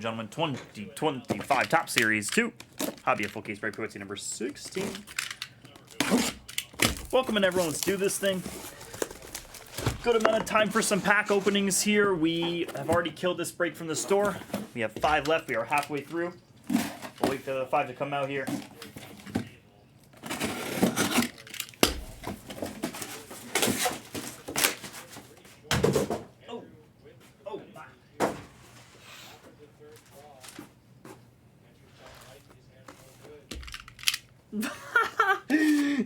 Gentlemen, 2025 Top Series 2. Hobby Full Case Break Poetry number 16. Welcome in, everyone. Let's do this thing. Good amount of time for some pack openings here. We have already killed this break from the store. We have 5 left. We are halfway through. We'll wait for the 5 to come out here.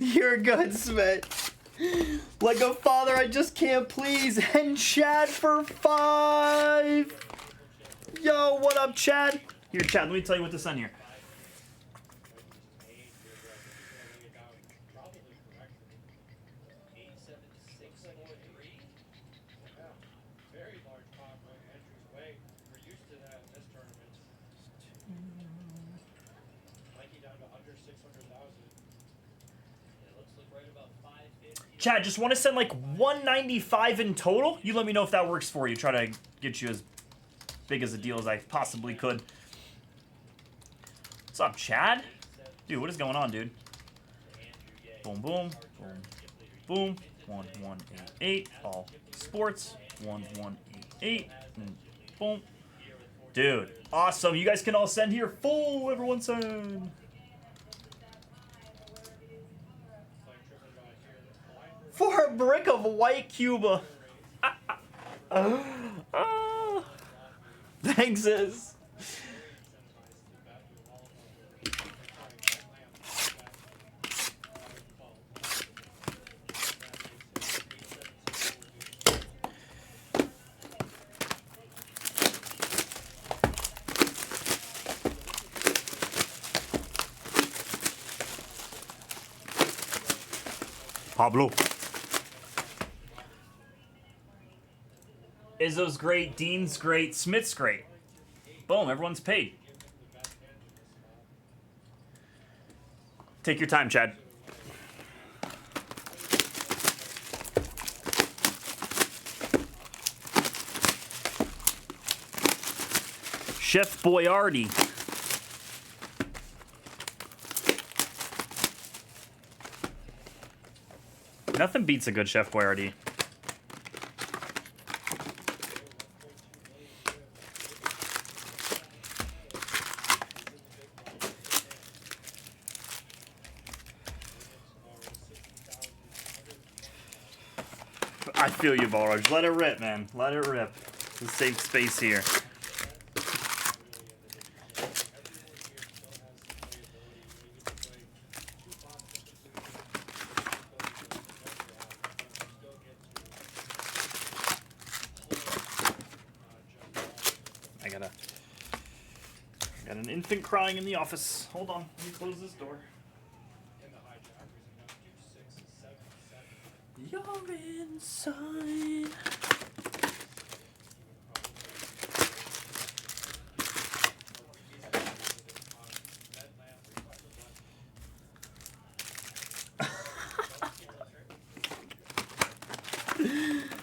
You're good, Smith. Like a father, I just can't please. And Chad for 5. Yo, what up, Chad? Here, Chad, let me tell you what to send here. Chad, just want to send like 195 in total. You let me know if that works for you. Try to get you as big as a deal as I possibly could. What's up, Chad? Dude, what is going on, dude? Boom, boom, boom, boom. 1188. All sports. 1188. Boom. Dude, awesome. You guys can all send here. Full. Everyone send. For a brick of white Cuba. Thanks, sis. Pablo. Izzo's great, Dean's great, Smith's great. Boom, everyone's paid. Take your time, Chad. Chef Boyardee. Nothing beats a good Chef Boyardee. I feel you, Balrog. Let it rip, man. Let it rip. It's a safe space here. I got an infant crying in the office. Hold on. Let me close this door. You're inside.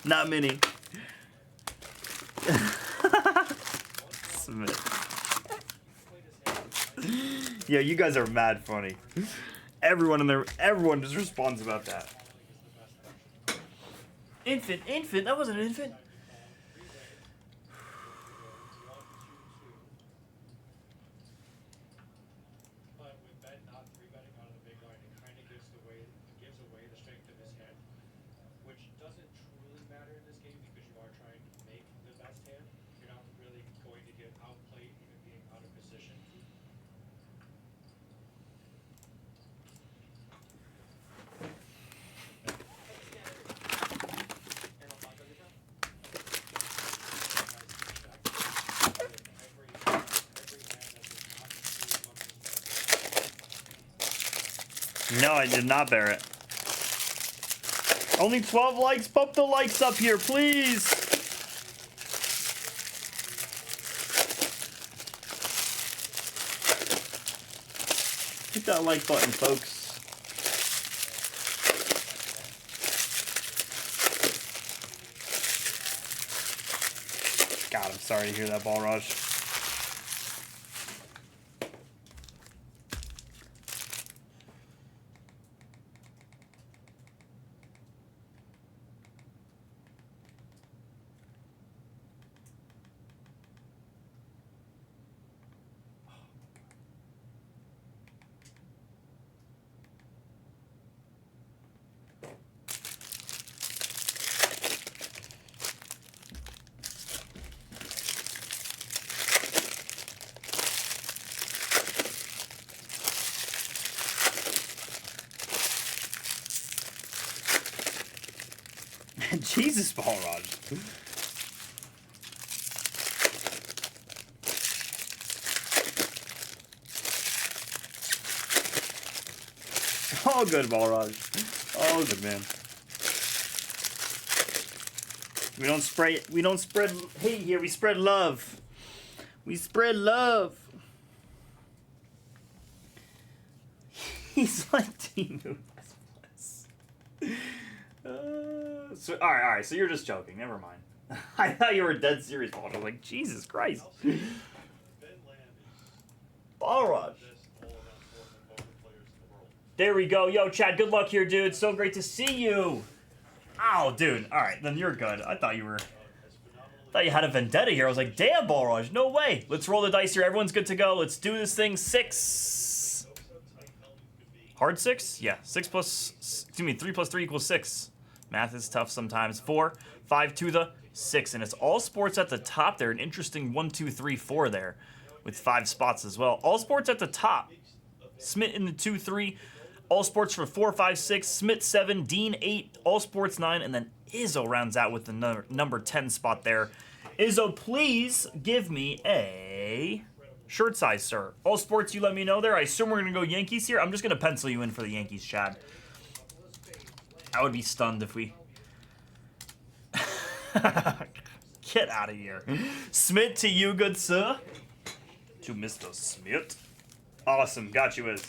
Not many. Smith. Yeah, you guys are mad funny. Everyone just responds about that. Infant, that wasn't an infant. But with Ben not 3-betting out of the big line, it kind of gives away the strength of his hand, which doesn't truly matter in this game because you are trying to make the best hand. You're not really going to get outplayed even being out of position. No, I did not bear it. Only 12 likes. Pump the likes up here, please. Hit that like button, folks. God, I'm sorry to hear that, Balrog. Jesus, Balraj. All good, Balraj. All good, man. We don't spread hate here, we spread love. We spread love. He's like Timu. So alright, so you're just joking, never mind. I thought you were dead serious, Balraj. I was like, Jesus Christ. Balraj. There we go. Yo, Chad, good luck here, dude. So great to see you. Ow, dude. Alright, then you're good. I thought you had a vendetta here. I was like, damn, Balraj, no way. Let's roll the dice here. Everyone's good to go. Let's do this thing. 6. Hard 6? Yeah. 3 plus 3 equals 6. Math is tough sometimes. 4, 5 to the 6. And it's all sports at the top there. An interesting 1, 2, 3, 4 there with 5 spots as well. All sports at the top. Smith in the 2, 3. All sports for 4, 5, 6. Smith 7. Dean 8. All sports 9. And then Izzo rounds out with the number 10 spot there. Izzo, please give me a shirt size, sir. All sports, you let me know there. I assume we're going to go Yankees here. I'm just going to pencil you in for the Yankees, Chad. I would be stunned if we... Get out of here. Smith to you, good sir. To Mr. Smith. Awesome. Got you, Iz.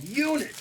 Unit.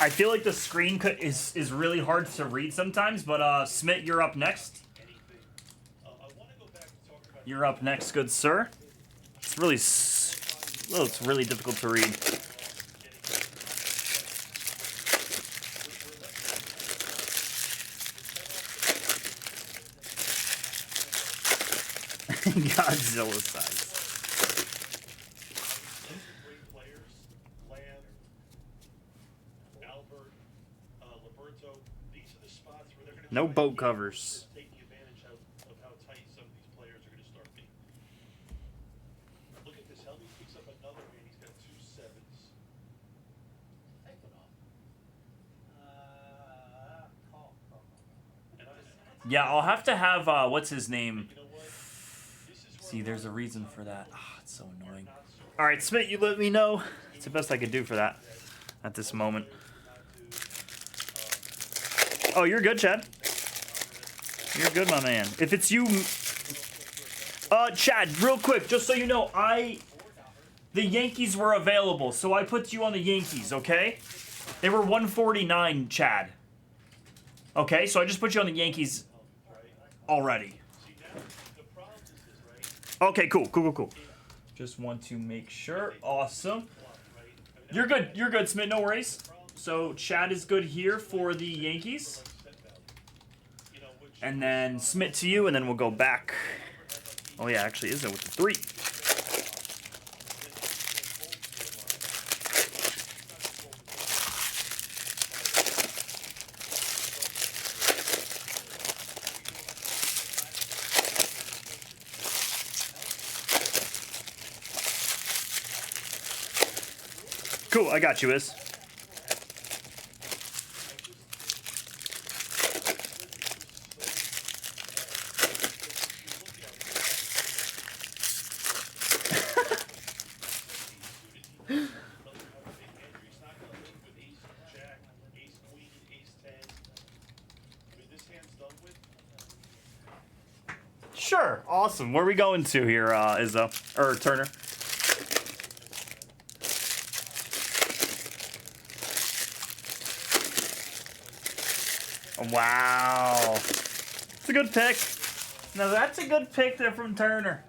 I feel like the screen is really hard to read sometimes, but Smith, you're up next. You're up next, good sir. It's really difficult to read. Godzilla size. No boat covers. Taking advantage of how tight some of these players are going to start being. Look at this. Helmy picks up another man. He's got 2 7s. Yeah, I'll have to have, what's his name? See, there's a reason for that. Ah, it's so annoying. All right, Smith, you let me know. It's the best I could do for that at this moment. Oh, you're good, Chad. You're good, my man. If it's you... Chad, real quick, just so you know, the Yankees were available, so I put you on the Yankees, okay? They were 149, Chad. Okay, so I just put you on the Yankees already. Okay, cool. Just want to make sure. Awesome. You're good, Smith, no worries. So Chad is good here for the Yankees. And then Smith to you, and then we'll go back. Oh yeah, actually Izzo with the 3. Cool, I got you, Iz. Sure, awesome. Where are we going to here, Izzo? Or Turner? Wow. It's a good pick. Now that's a good pick there from Turner.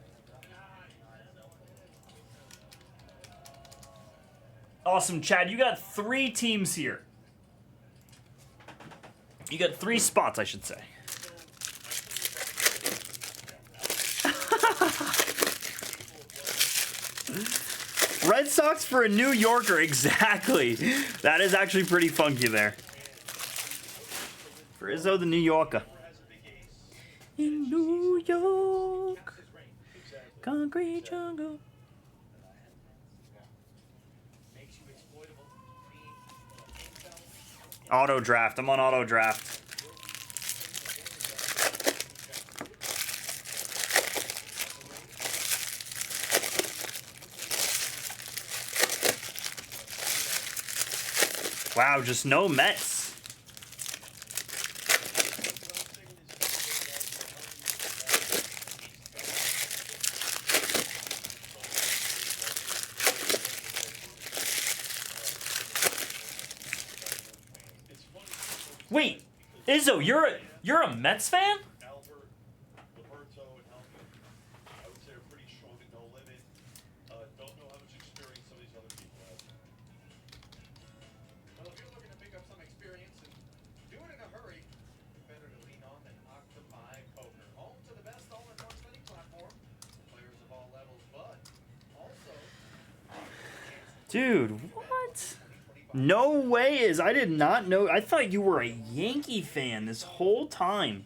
Awesome, Chad. You got 3 teams here. You got 3 spots, I should say. Red Sox for a New Yorker, exactly. That is actually pretty funky there. For Izzo, the New Yorker. In New York, concrete jungle. Auto draft. I'm on auto draft. Wow, just no Mets. Wait, Izzo, you're a Mets fan? Albert, Roberto, and Helmut, I would say are pretty strong at no limit. Don't know how much experience some of these other people have. Well, if you're looking to pick up some experience and do it in a hurry, better to lean on than Octopi Poker. Home to the best all-in-one betting platform. Players of all levels, but also... Dude, what? No way is. I did not know. I thought you were a Yankee fan this whole time.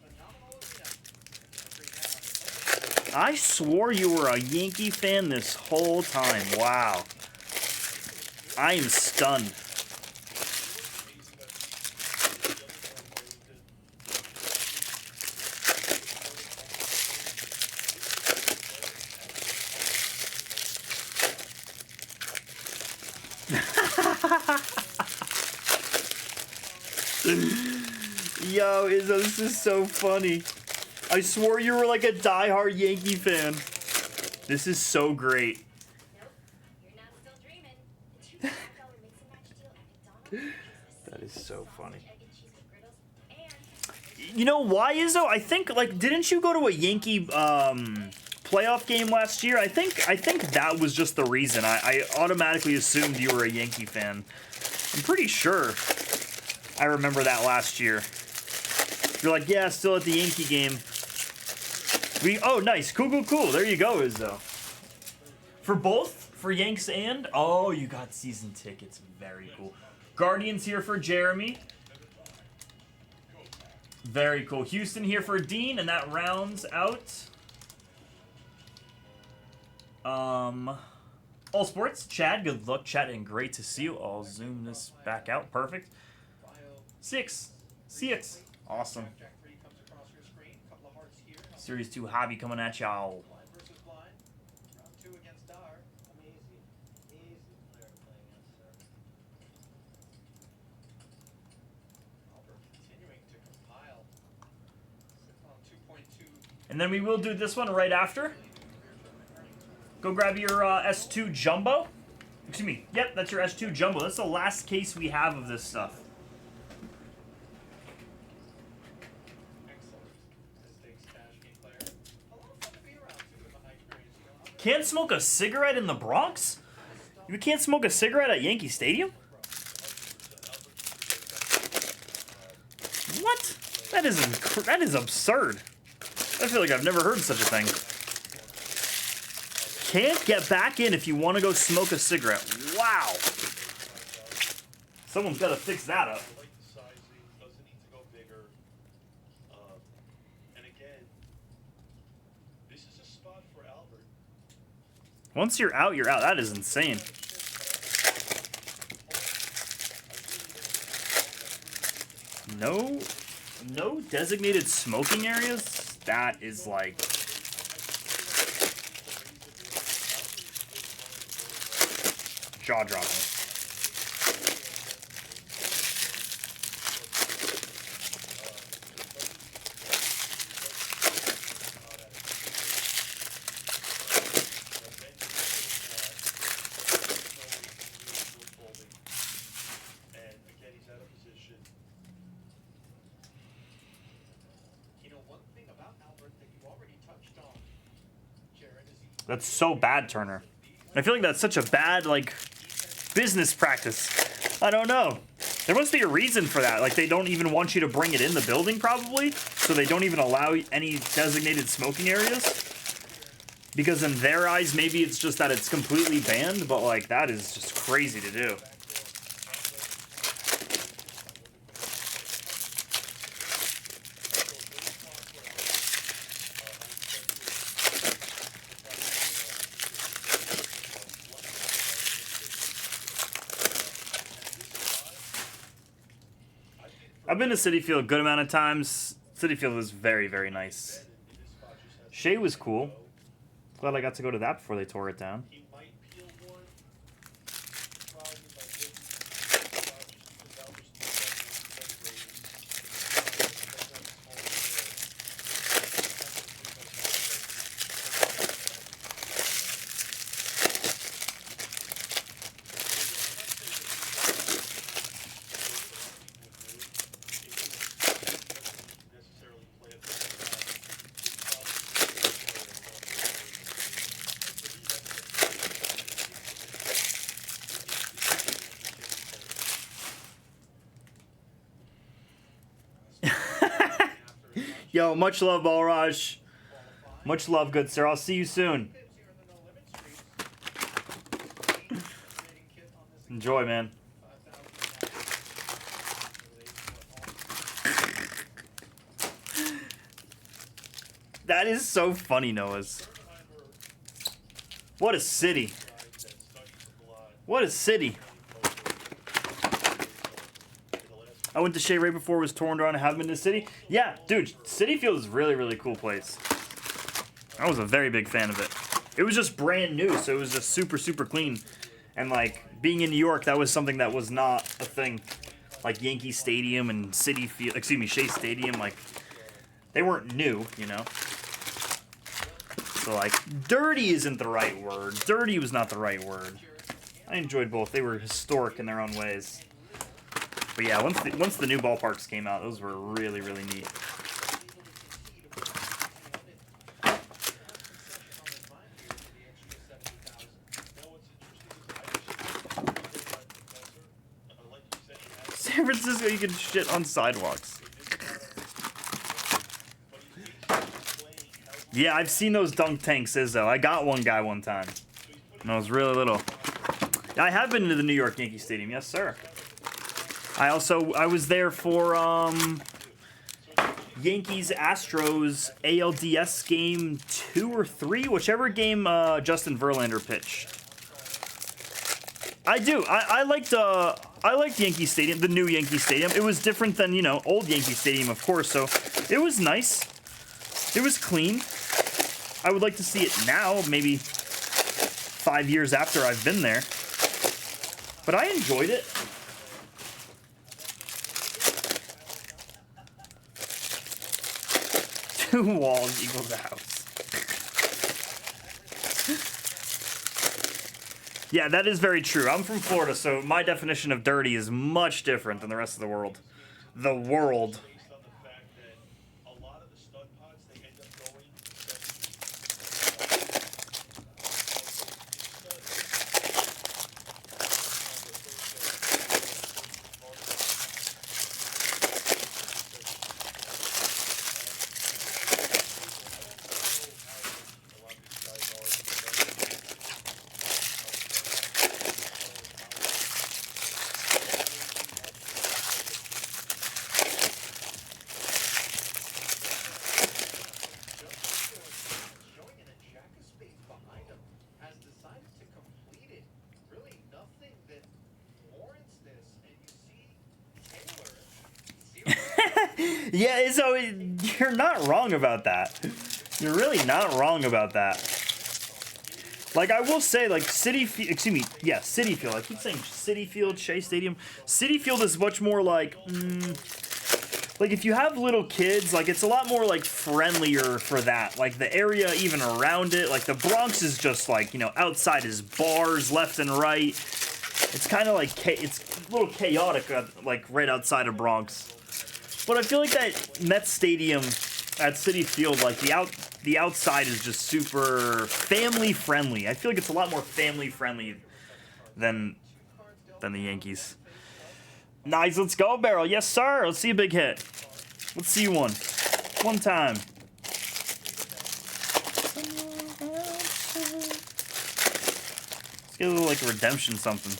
I swore you were a Yankee fan this whole time. Wow. I am stunned. Yo, Izzo, this is so funny. I swore you were like a diehard Yankee fan. This is so great. Nope, you're not still dreaming. The $2 mix and match deal at McDonald's That is so funny. egg and cheese McGriddles and You know why, Izzo? I think, like, didn't you go to a Yankee playoff game last year? I think that was just the reason. I automatically assumed you were a Yankee fan. I'm pretty sure I remember that last year. You're like, yeah, still at the Yankee game. Oh, nice. Cool. There you go, Izzo. For both? For Yanks and? Oh, you got season tickets. Very cool. Guardians here for Jeremy. Very cool. Houston here for Dean, and that rounds out All Sports. Chad, good luck, Chad, and great to see you. I'll zoom this back out. Perfect. 6. CX. Awesome. Jack 3 comes across your screen. Couple of hearts here. Series 2 hobby coming at y'all. Blind versus blind. Round 2 against Dar. Easy player to play against, sir. Albert continuing to compile. Sitting on 2.2. And then we will do this one right after. Go grab your S2 Jumbo. Excuse me. Yep, that's your S2 Jumbo. That's the last case we have of this stuff. Excellent. This takes cash game player. A lot of fun to be around too with my experience. You know, Can't smoke a cigarette in the Bronx? You can't smoke a cigarette at Yankee Stadium? What? That is absurd. I feel like I've never heard such a thing. Can't get back in if you want to go smoke a cigarette. Wow. Someone's got to fix that up. I like the sizing, doesn't need to go bigger. And again, this is a spot for Albert. Once you're out, you're out. That is insane. No designated smoking areas? That is like... jaw-dropping. And again, he's out of position. That's so bad, Turner. I feel like that's such a bad, like, business practice. I don't know. There must be a reason for that. Like, they don't even want you to bring it in the building, probably. So they don't even allow any designated smoking areas. Because in their eyes, maybe it's just that it's completely banned. But, like, that is just crazy to do. I've been to Citi Field a good amount of times. Citi Field was very, very nice. Shea was cool. Glad I got to go to that before they tore it down. He might peel one, probably by this, because that was necessarily play at the Yo, much love, Balraj. Much love, good sir. I'll see you soon. Enjoy, man. That is so funny, Noah's. What a city. What a city. I went to Shea right before it was torn down. I haven't been to the city. Yeah, dude, Citi Field is a really, really cool place. I was a very big fan of it. It was just brand new, so it was just super, super clean. And, like, being in New York, that was something that was not a thing. Like Yankee Stadium and Citi Field, excuse me, Shea Stadium, like, they weren't new, you know? So, like, dirty isn't the right word. Dirty was not the right word. I enjoyed both. They were historic in their own ways. But yeah, once the new ballparks came out, those were really, really neat. San Francisco, you can shit on sidewalks. Yeah, I've seen those dunk tanks, Izzo. I got one guy one time when I was really little. I have been to the New York Yankee Stadium, yes, sir. I was there for Yankees Astros ALDS game 2 or 3, whichever game Justin Verlander pitched. I do. I liked Yankee Stadium, the new Yankee Stadium. It was different than, you know, old Yankee Stadium, of course. So it was nice. It was clean. I would like to see it now, maybe 5 years after I've been there. But I enjoyed it. Two walls equals a house. Yeah, that is very true. I'm from Florida, so my definition of dirty is much different than the rest of the world. The world. based on the fact that a lot of the stud pods, they end up going Showing in a jack of spades behind him, has decided to complete it. Really nothing that warrants this, and you see Taylor. Yeah, so you're not wrong about that. You're really not wrong about that. Like, I will say, like, Citi Field. I keep saying Citi Field, Shea Stadium. Citi Field is much more like, like, if you have little kids, like, it's a lot more, like, friendlier for that. Like, the area even around it, like, the Bronx is just, like, you know, outside is bars left and right. It's kind of like, it's a little chaotic, like, right outside of Bronx. But I feel like that Mets Stadium at Citi Field, like, the outside is just super family friendly. I feel like it's a lot more family friendly than the Yankees. Nice, let's go, Barrel. Yes, sir. Let's see a big hit. Let's see one. One time. Let's get a little like a redemption something.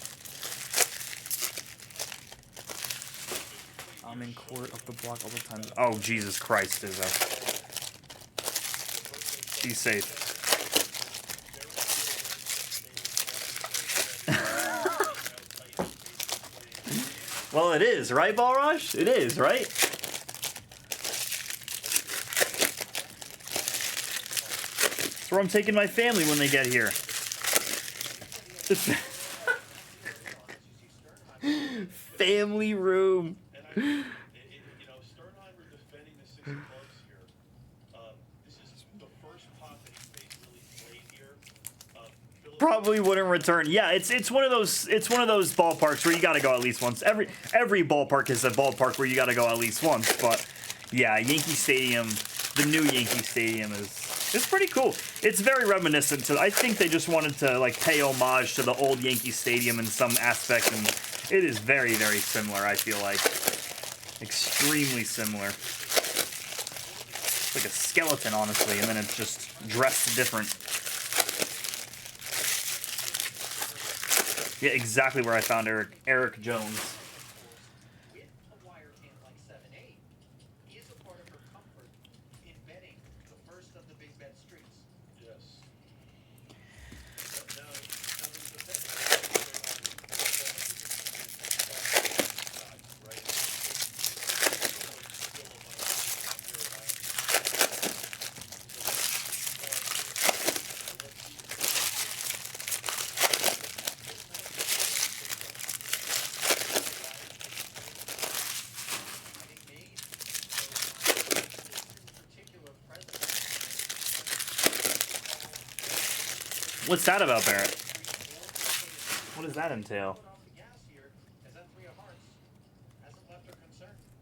I'm in court of the block all the time. Oh, Jesus Christ, Izzo. Be safe. Well, it is, right, Ball Rush? It is, right? That's where I'm taking my family when they get here. Family room. And you know, Sternheimer defending the 6 clubs here. This is the first pot that he's really played here. Probably wouldn't return. Yeah, it's one of those ballparks where you got to go at least once. Every ballpark is a ballpark where you got to go at least once. But yeah, Yankee Stadium, the new Yankee Stadium is pretty cool. It's very reminiscent to. I think they just wanted to like pay homage to the old Yankee Stadium in some aspect, and it is very, very similar. I feel like extremely similar. It's like a skeleton, honestly, and then it's just dressed different. Yeah, exactly where I found Eric Jones. With a wire hand like 7-8 is a part of her comfort in betting the first of the big bet streets. Yes. What's that about, Barrett? What does that entail?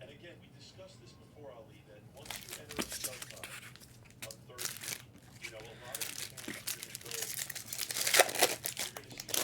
And again, we discussed this before, Ali, that once you enter the gun time on third tee, you know, a lot of these hands are going to go. You're going to see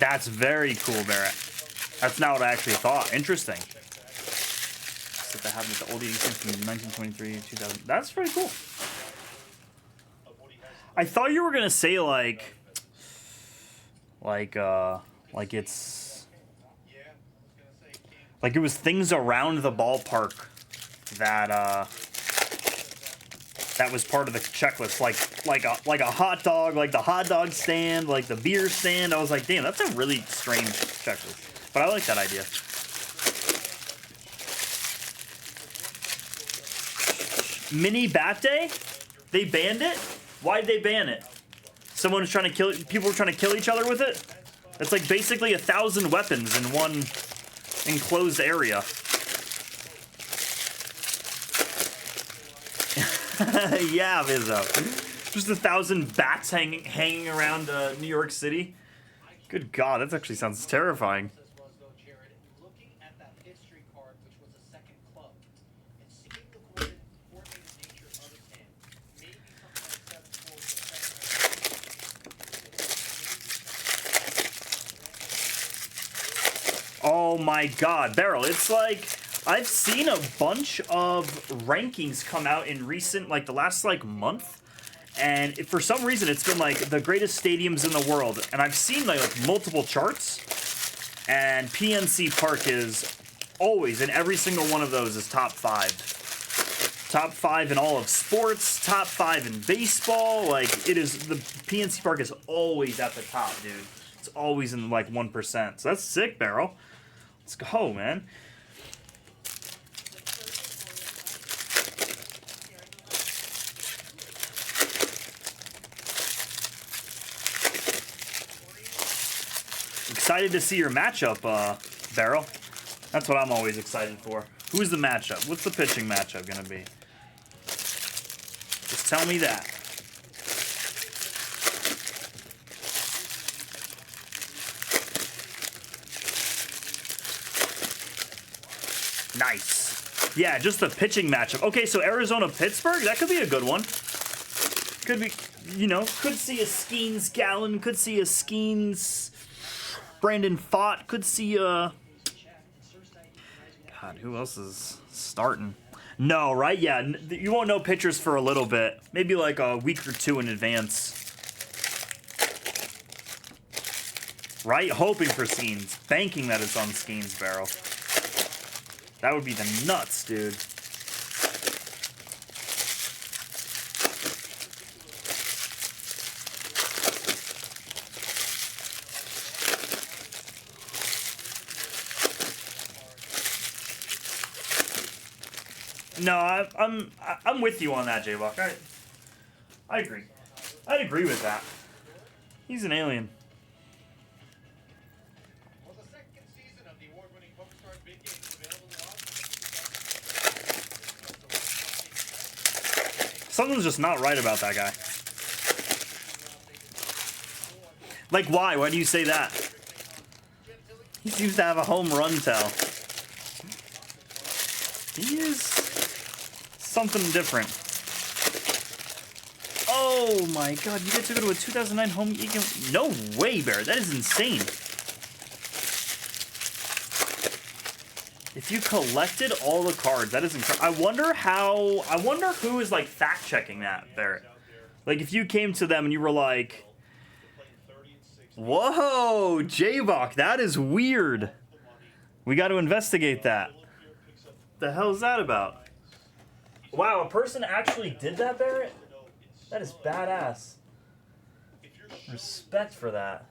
That's very cool, Barrett. That's not what I actually thought. Interesting. Stuff that happened with the old Yankees from 1923 to 2000. That's pretty cool. I thought you were gonna say like it's like it was things around the ballpark that that was part of the checklist, like a hot dog, like the hot dog stand, like the beer stand. I was like, damn, that's a really strange checklist, but I like that idea. Mini Bat Day? They banned it? Why'd they ban it? Someone was trying to kill. People were trying to kill each other with it. It's like basically 1,000 weapons in one enclosed area. Yeah, Vizzo. Just 1,000 bats hanging around New York City. Good God, that actually sounds terrifying. Looking at that history card, which was a second club, and seeing the coordinated nature of his hand, maybe something like 7-4 Oh my God, Beryl, it's like I've seen a bunch of rankings come out in recent, like the last like month, and for some reason it's been like the greatest stadiums in the world, and I've seen like multiple charts, and PNC Park is always in every single one of those is top 5. Top 5 in all of sports, top 5 in baseball. Like it is, the PNC Park is always at the top, dude. It's always in like 1%. So that's sick, Beryl. Let's go, man. excited to see your matchup, Barrel. That's what I'm always excited for. Who's the matchup? What's the pitching matchup gonna be? Just tell me that. Nice. Yeah, just the pitching matchup. Okay, so Arizona-Pittsburgh, that could be a good one. Could be, you know, could see a Skeens Gallen, could see a Skeens Brandon Pfaadt, could see a... God, who else is starting? No, right? Yeah, you won't know pitchers for a little bit. Maybe like a week or two in advance. Right? Hoping for Skeens. Banking that it's on Skeens, Barrel. That would be the nuts, dude. No, I'm with you on that, J-Walk. I agree. I'd agree with that. He's an alien. Well, the second season of the award-winning PokerStars Big Game is available to watch. Something's just not right about that guy. Like, why? Why do you say that? He seems to have a home run tell. He is something different. Oh my god, you get to go to a 2009 home game? No way, Bear. That is insane. If you collected all the cards, that is incredible. I wonder who is like fact checking that, Barrett. Like if you came to them and you were like, whoa, J-Bach, that is weird. We got to investigate that. The hell is that about? Wow, a person actually did that, Barrett? That is badass. Respect for that.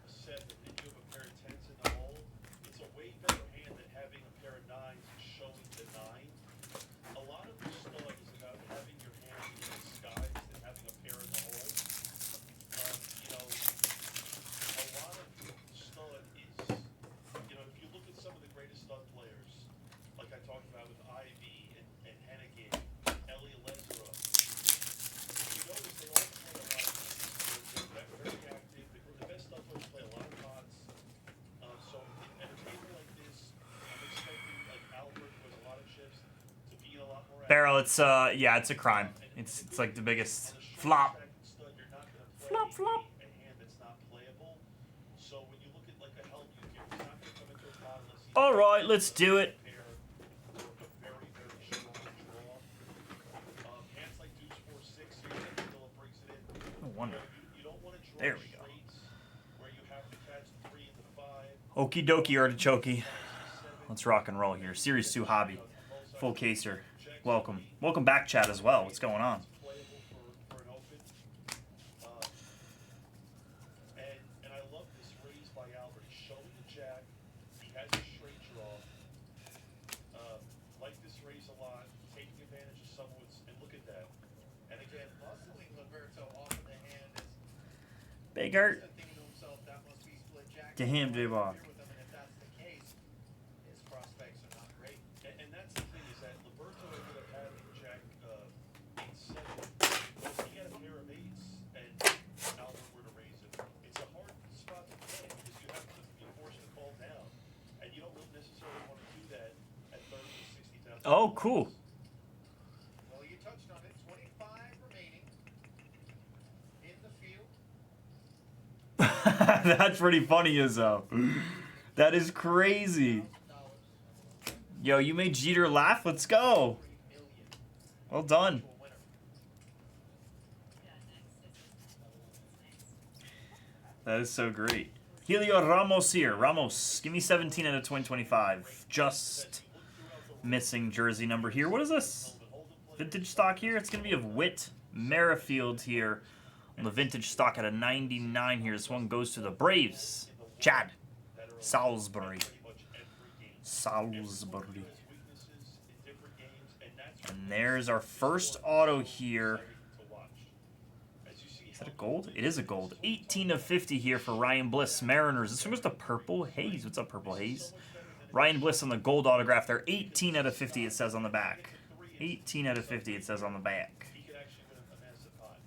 Barrel, it's yeah, it's a crime. It's like the biggest flop. Flop, flop. All right, let's do it. No wonder. There we go. Okie dokie, artichoke. Let's rock and roll here. Series 2 hobby. Full caser. Welcome. Welcome back, chat, as well. What's going on? And I love this raise by Albert. He's showing the jack. He has a straight draw. Like this raise a lot. Taking advantage of someone's, and look at that. And again, muscling Liberto off of the hand is Big Art. thinking to himself that must be split jack. To him, J-Bach. If that's the case, his prospects are not great. And that's the thing is that Liberto ended up having Jack 8-7. He had a pair of eights, and Albert were to raise it. It's a hard spot to play because you have to be forced to call down, and you don't necessarily want to do that at 30 to 60,000. Oh, cool. Well, you touched on it. 25 remaining in the field. That's pretty funny, Izzo. That is crazy. Yo, you made Jeter laugh. Let's go. Well done. That is so great. Helio Ramos here. Ramos, give me 17 out of 2025. Just missing jersey number here. What is this? Vintage stock here. It's going to be of Whit Merrifield here on the vintage stock at a 99 here. This one goes to the Braves. Chad. Salisbury. Salisbury. And there's our first auto here Is that a gold? It is a gold. 18 of 50 here for Ryan Bliss. Mariners. This one was the Purple Haze. What's up, Purple Haze? Ryan Bliss on the gold autograph there. 18 out of 50 it says on the back. 18 out of 50 it says on the back. He could actually win a massive pot.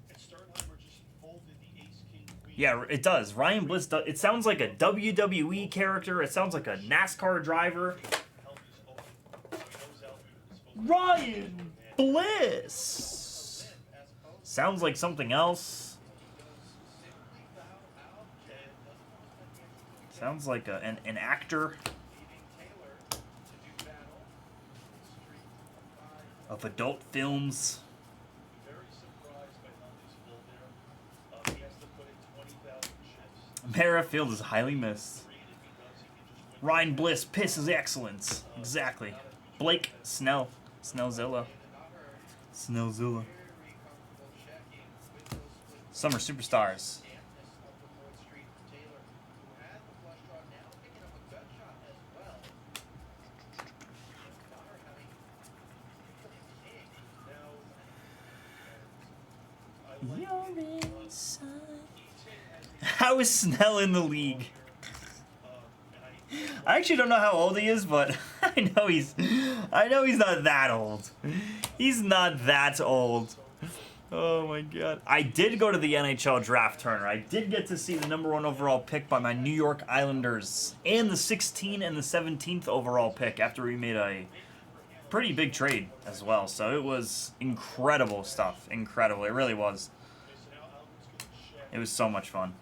And Sternheimer just folded the ace-king queen. Yeah, it does. Ryan Bliss does. It sounds like a WWE character. It sounds like a NASCAR driver. Helm is open. So he knows Alvin is supposed to Ryan Bliss. Sounds like something else. Sounds like an actor of adult films. Very surprised by Helm's full there. He has to put in 20,000 chips. Merrifield is highly missed. Created because he can just win. Ryan Bliss, piss is excellence. Exactly. Blake Snell. Snellzilla. Snellzilla. Summer Superstars. You're inside. How is Snell in the league? I actually don't know how old he is, but I know he's not that old. He's not that old. Oh my god. I did go to the NHL draft, Turner. I did get to see the #1 overall pick by my New York Islanders and the 16th and the 17th overall pick after we made a pretty big trade as well. So it was incredible stuff. Incredible. It really was. It was so much fun.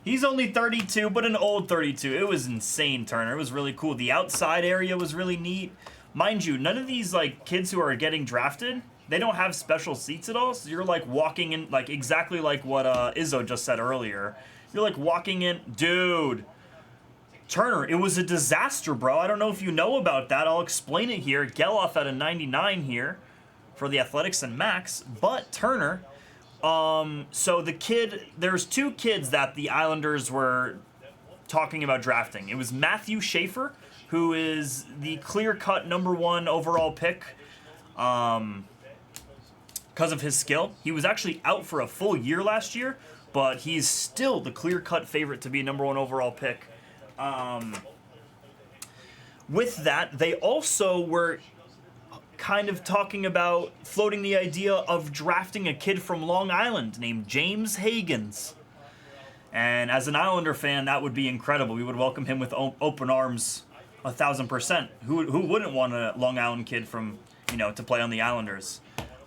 He's only 32, but an old 32. It was insane, Turner. It was really cool. The outside area was really neat. Mind you, none of these like kids who are getting drafted, they don't have special seats at all. So you're like walking in, like exactly like what Izzo just said earlier. You're like walking in, dude. Turner, it was a disaster, bro. I don't know if you know about that. I'll explain it here. Geloff at a 99 here for the Athletics and Max. But Turner, so the kid, there's two kids that the Islanders were talking about drafting. It was Matthew Schaefer, who is the clear-cut #1 overall pick because of his skill. He was actually out for a full year last year, but he's still the clear-cut favorite to be a #1 overall pick. With that, they also were kind of talking about floating the idea of drafting a kid from Long Island named James Higgins. And as an Islander fan, that would be incredible. We would welcome him with open arms 1,000%. Who wouldn't want a Long Island kid from, to play on the Islanders?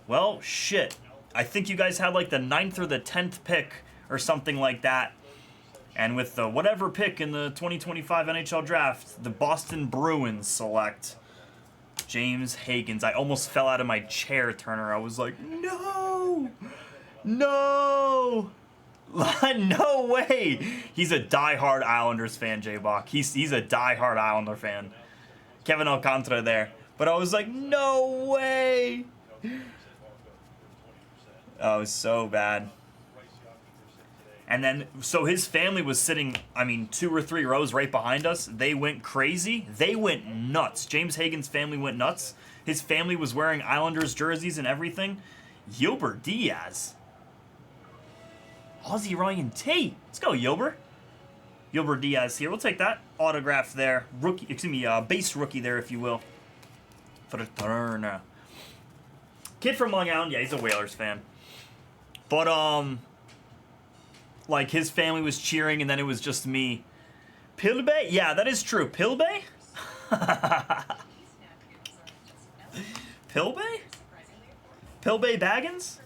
Well, shit. I think you guys had like the 9th or the 10th pick or something like that. And with the whatever pick in the 2025 NHL draft, the Boston Bruins select James Higgins. I almost fell out of my chair, Turner. I was like, no! No! No way! He's a diehard Islanders fan, J-Bach. He's a diehard Islander fan. Kevin Alcantara there. But I was like, no way! Oh, it was so bad. And then, so his family was sitting, 2 or 3 rows right behind us. They went crazy. They went nuts. James Higgins' family went nuts. His family was wearing Islanders jerseys and everything. Yilber Diaz. Aussie Ryan Tate. Let's go, Yilber. Yilber Diaz here. We'll take that. Autograph there. Base rookie there, if you will. For the Turner. Kid from Long Island. Yeah, he's a Whalers fan. But, like, his family was cheering, and then it was just me. Pilbay? Yeah, that is true. Pilbay? Pilbay? Pilbay Baggins?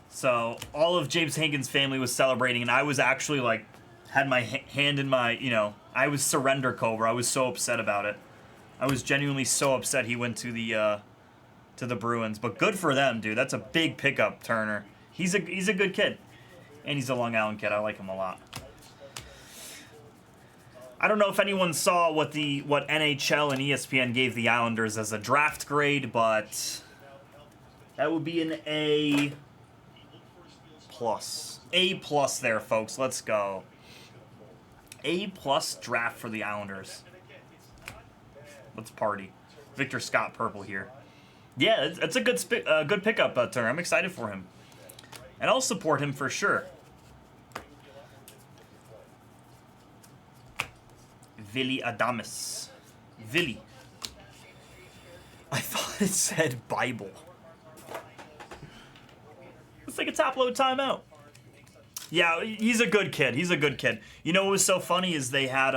So, all of James Higgins' family was celebrating, and I was actually, like, had my hand in my, I was surrender Cobra. I was so upset about it. I was genuinely so upset he went to the Bruins, but good for them, dude. That's a big pickup, Turner. He's a good kid, and he's a Long Island kid. I like him a lot. I don't know if anyone saw what NHL and ESPN gave the Islanders as a draft grade, but that would be an A+. A+ there, folks. Let's go. A+ draft for the Islanders. Let's party. Victor Scott purple here. Yeah, it's a good pickup, Turner. I'm excited for him. And I'll support him for sure. Willy Adames. Willy. I thought it said Bible. Let's take a top load timeout. Yeah, he's a good kid. He's a good kid. You know what was so funny is they had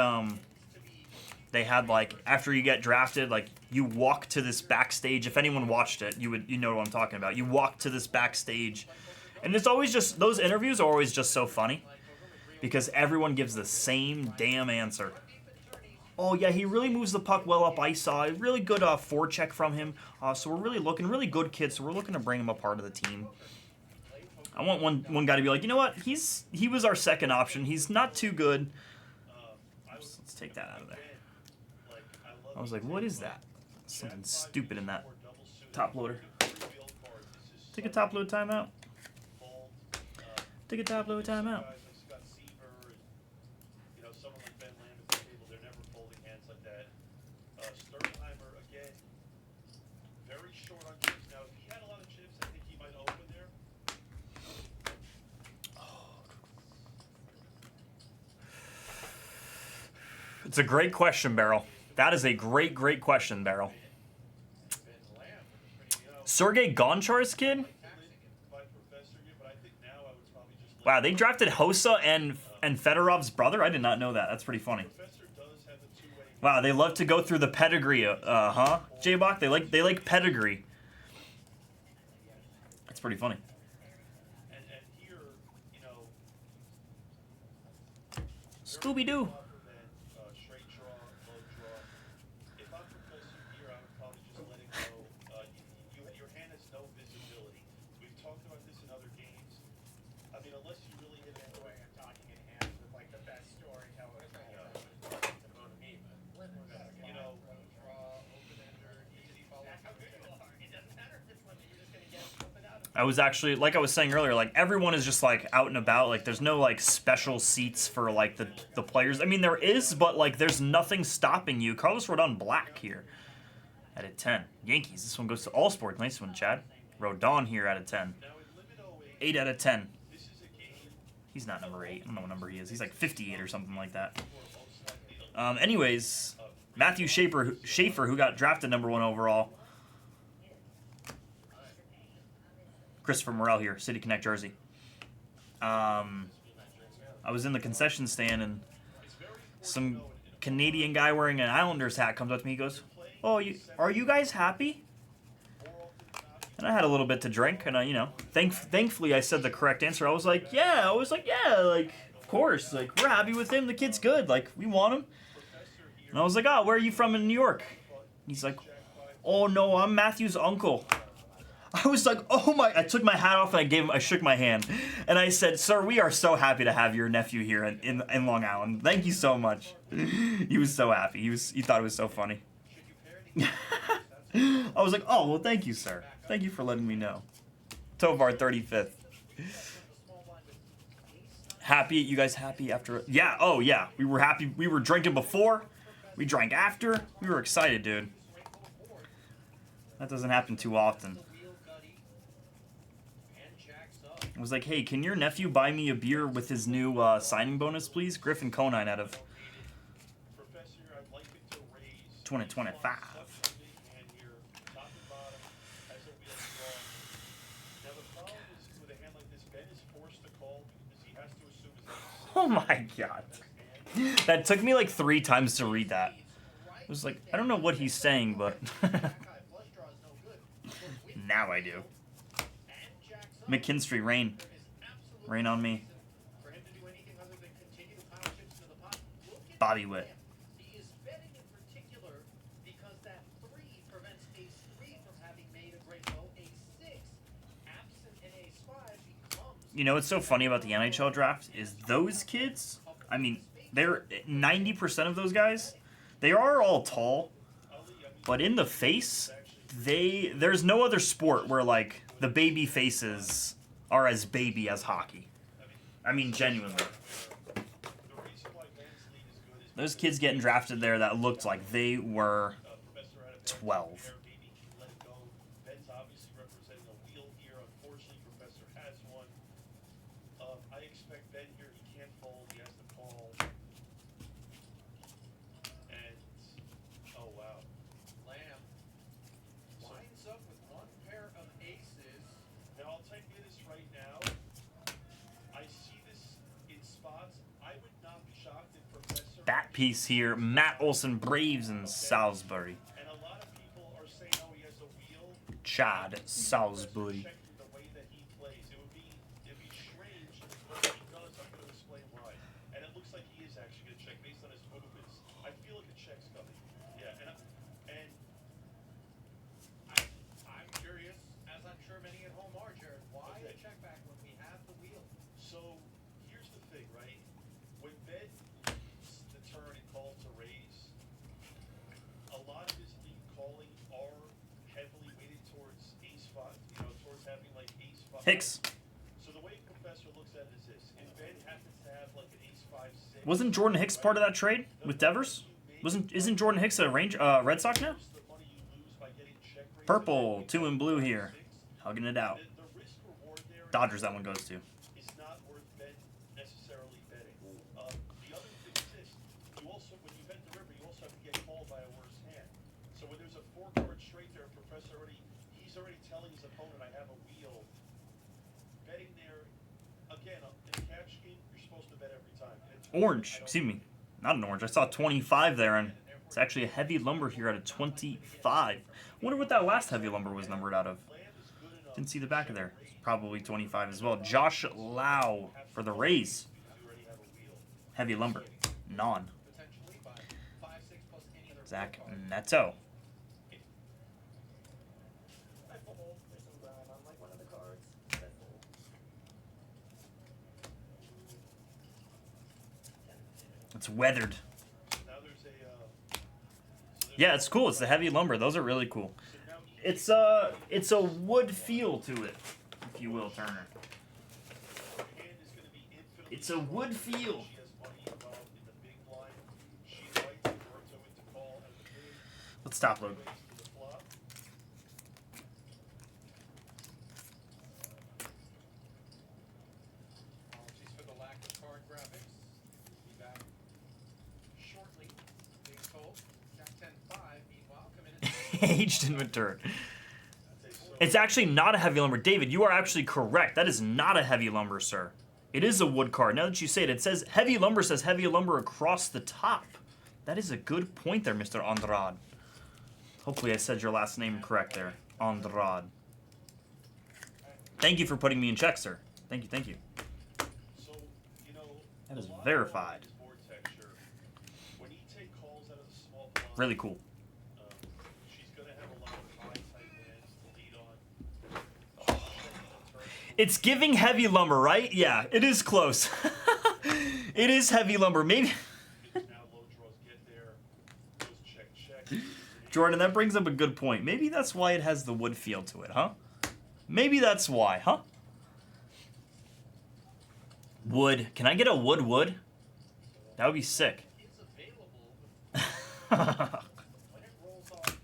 like after you get drafted, like you walk to this backstage. If anyone watched it, you know what I'm talking about. You walk to this backstage, and it's always just those interviews are always just so funny because everyone gives the same damn answer. Oh yeah, he really moves the puck well up ice. Really good forecheck from him. So we're really good kid. So we're looking to bring him a part of the team. I want one guy to be like, you know what? He was our second option. He's not too good. Let's take that out of there. I was like, what is that? Something stupid in that top loader. Take a top load timeout. Take a top load timeout. It's a great question, Barrel. That is a great question, Barrel. Sergei Gonchar's kid? Wow, they drafted Hossa and Fedorov's brother? I did not know that. That's pretty funny. Wow, they love to go through the pedigree, huh? J-Bach, they like pedigree. That's pretty funny. Scooby-Doo. I was actually, like I was saying earlier, like everyone is just like out and about. Like there's no like special seats for like the players. I mean there is, but like there's nothing stopping you. Carlos Rodon black here at a 10. Yankees. This one goes to All Sports. Nice one, Chad. Rodon here at a 10. 8 out of 10. He's not number 8. I don't know what number he is. He's like 58 or something like that. Anyways, Matthew Schaefer, who got drafted number 1 overall. Christopher Morel here, City Connect jersey. I was in the concession stand and some Canadian guy wearing an Islanders hat comes up to me. He goes, "Oh, are you guys happy?" And I had a little bit to drink, and you know, thankfully I said the correct answer. I was like, yeah, like of course, like we're happy with him. The kid's good. Like we want him. And I was like, "Oh, where are you from in New York?" He's like, "Oh no, I'm Matthew's uncle." I was like, oh my, I took my hat off and I shook my hand. And I said, "Sir, we are so happy to have your nephew here in Long Island. Thank you so much." He was so happy. He thought it was so funny. I was like, "Oh, well, thank you, sir. Thank you for letting me know." Tovar 35th. Happy? You guys happy after? Yeah, oh yeah. We were happy. We were drinking before. We drank after. We were excited, dude. That doesn't happen too often. I was like, "Hey, can your nephew buy me a beer with his new signing bonus, please?" Griffin Conine out of 2025. Oh my god. That took me like 3 times to read that. I was like, I don't know what he's saying, but now I do. McKinstry, rain. Rain on me. Bobby Witt. You know what's so funny about the NHL draft is those kids, I mean, they're 90% of those guys, they are all tall, but in the face, there's no other sport where like the baby faces are as baby as hockey. I mean, genuinely. There's kids getting drafted there that looked like they were Professor out of 12. Maybe he let it go. Ben's obviously representing a wheel here. Unfortunately, Professor has one. I expect Ben here. He can't fold. He has to call. And oh wow. Lamb winds up with one pair of aces. Now I'll tell you this right now. I see this in spots. I would not be shocked if Professor. Bat piece here. Matt Olson, Braves and Salisbury. And a lot of people are saying, oh, he has a wheel. Chad Salisbury. Checking the way that he plays. It'd be strange if he does. I'm going to explain why. And it looks like he is actually going to check based on his movements. I feel like a check's coming. Yeah, I'm curious, as I'm sure many at home are, Jared, why Okay. the check back when we have the wheel? so here's the thing, right? When Ben leads the turn and calls to raise, a lot of his lead calling are heavily weighted towards ace five, towards having like ace five. Hicks. So the way Professor looks at it is this: if Ben happens to have like an ace five six, Wasn't Jordan Hicks part of that trade with Devers? Isn't Jordan Hicks a Red Sox now? the money you lose by getting check raised Purple, and 2 in blue ace here. six, Hugging it out. the risk reward there Dodgers that one goes to. is not worth Ben necessarily betting. The other thing is this: you also, when you bet the river, you also have to get called by a worse hand. So when there's a 4-card straight there, Professor he's already telling his opponent, I have a wheel. Betting there, again, in a cash game, you're supposed to bet every time. And it's- Orange, I don't- excuse me. Not an orange. I saw 25 there, and it's actually a heavy lumber here out of 25. Wonder what that last heavy lumber was numbered out of. Lamb is good enough Didn't see the back of there. It's probably 25 as well. Josh Lau for the Rays. you already have a wheel. Heavy lumber. Non. Potentially by 5-6 plus any other Zach four card. Neto. I fold. There's some grime on like one of the cards. I fold. It's weathered. Now there's a Yeah, it's cool. It's the heavy lumber. Those are really cool. so now It's a wood feel to it, if you will, Turner. hand is going to be infinitely It's a wood feel. She has money involved in the big blind. She invites Roberto into call at the big Let's stop load. ways to the flop. Apologies for the lack of card graphics. Be back shortly. Big fold. Jack 10-5. Meanwhile, committed. Aged and matured. It's actually not a heavy lumber. David, you are actually correct. That is not a heavy lumber, sir. It is a wood card. Now that you say it, it says heavy lumber says heavy lumber across the top. That is a good point there, Mr. Andrade. Hopefully I said your last name correct there. Andrade. Thank you for putting me in check, sir. Thank you, thank you. So, That is a lot of verified. his board texture, when he take calls out of the small blind, Really cool. she's going to have a lot of high tight hands to lead on. She's checking the turn. It's giving heavy lumber, right? Yeah, it is close. It is heavy lumber. Maybe. Because now low draws get there. Goes check, check. Jordan, that brings up a good point. Maybe that's why it has the wood feel to it, huh? Maybe that's why, huh? Wood. Can I get a wood? That would be sick. Is available when it rolls off 3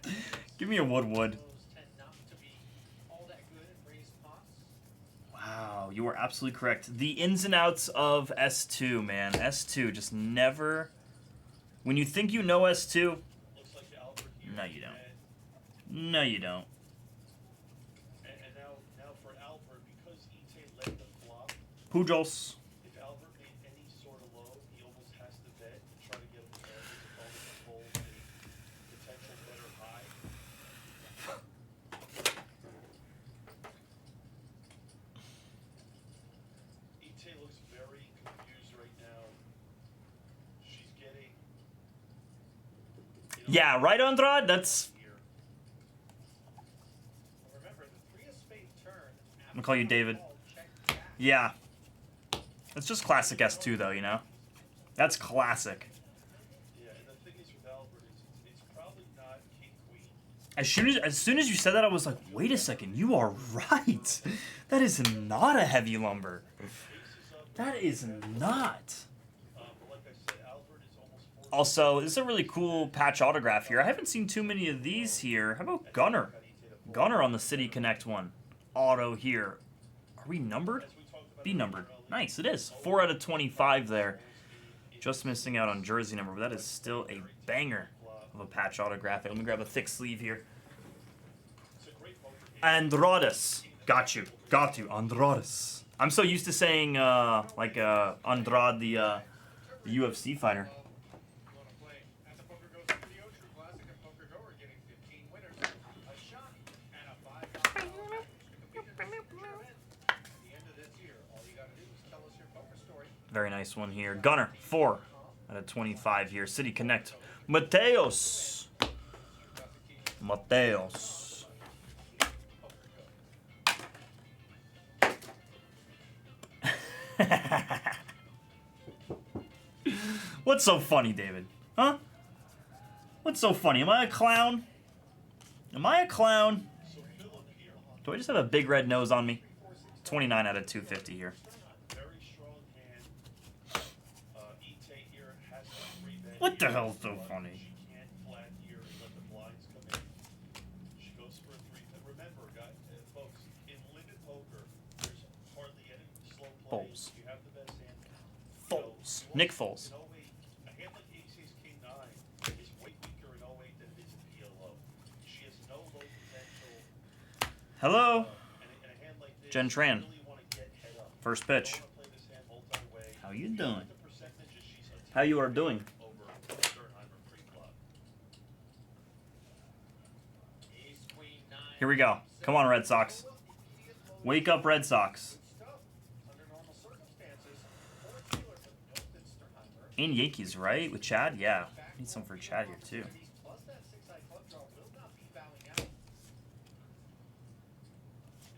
and 6. Give me a wood. Those tend not to be all that good in raised pots. Wow, you are absolutely correct. The ins and outs of S2, man. S2 just never... When you think you know S2, Looks like Albert here. No, you don't. And no you don't. now for Albert, because Ite led the flop, Pujols. if Albert made any sort of low, he almost has to bet and try to get him to fold a potential better high. Ite looks very confused right now. She's getting. Yeah, right, Andrade? That's... Here. Remember, the 3 of spades turn. I'm gonna call you David. Check back. Yeah. It's just classic S2, though, you know? That's classic. Yeah, and the thing is with Albert is it's probably not king queen. As soon as you said that, I was like, wait a second, you are right. That is not a heavy lumber. Ace is up. That is not. But like I said, Albert is almost Also, this is a really cool patch autograph here. I haven't seen too many of these here. How about Gunner? Gunner on the City Connect one. Auto here. Are we numbered? Be numbered. Nice, it is. 4 out of 25 there. Just missing out on jersey number, but that is still a banger of a patch autograph. Let me grab a thick sleeve here. Andrades. Got you. Got you. Andrades. I'm so used to saying, Andrade, the UFC fighter. You want to play at the Poker Goes Video True Classic and Poker Go are giving 15 winners a shot and a $5 challenge to compete in this tournament. At the end of this year, all you got to do is tell us your poker story. Very nice one here. Gunner, 4 out of 25 here. City Connect. Mateos. Mateos. What's so funny, David? Huh? What's so funny? Am I a clown? Am I a clown? Do I just have a big red nose on me? 29 out of 250 here. Very strong hand. Ite here has to three-bet. What the hell's so funny? She can't flat here and let the blinds come in. She goes for a three-bet. Remember, guys, folks, in limit poker, there's hardly any slow plays. Foles. You have the best hand. Foles. Nick Foles. In 08, a hand like Ace King 9 is way weaker in 08 than it is in PLO. She has no low potential. Hello. And a hand like this, Jen Tran. you really want to get head up. First You pitch. wanna play this hand multi-way. How you doing? The percentages she's a How you are doing? over Sternheimer pre-flop. Ace Queen 9. Here we go. Come on, Red Sox. Wake up, Red Sox. Stuff. Under normal circumstances, or Taylor, but Milton Sternheimer. And Yankees, right? With Chad? Yeah. Need some for Chad here, too. Plus that 6-high club draw will not be bowing out.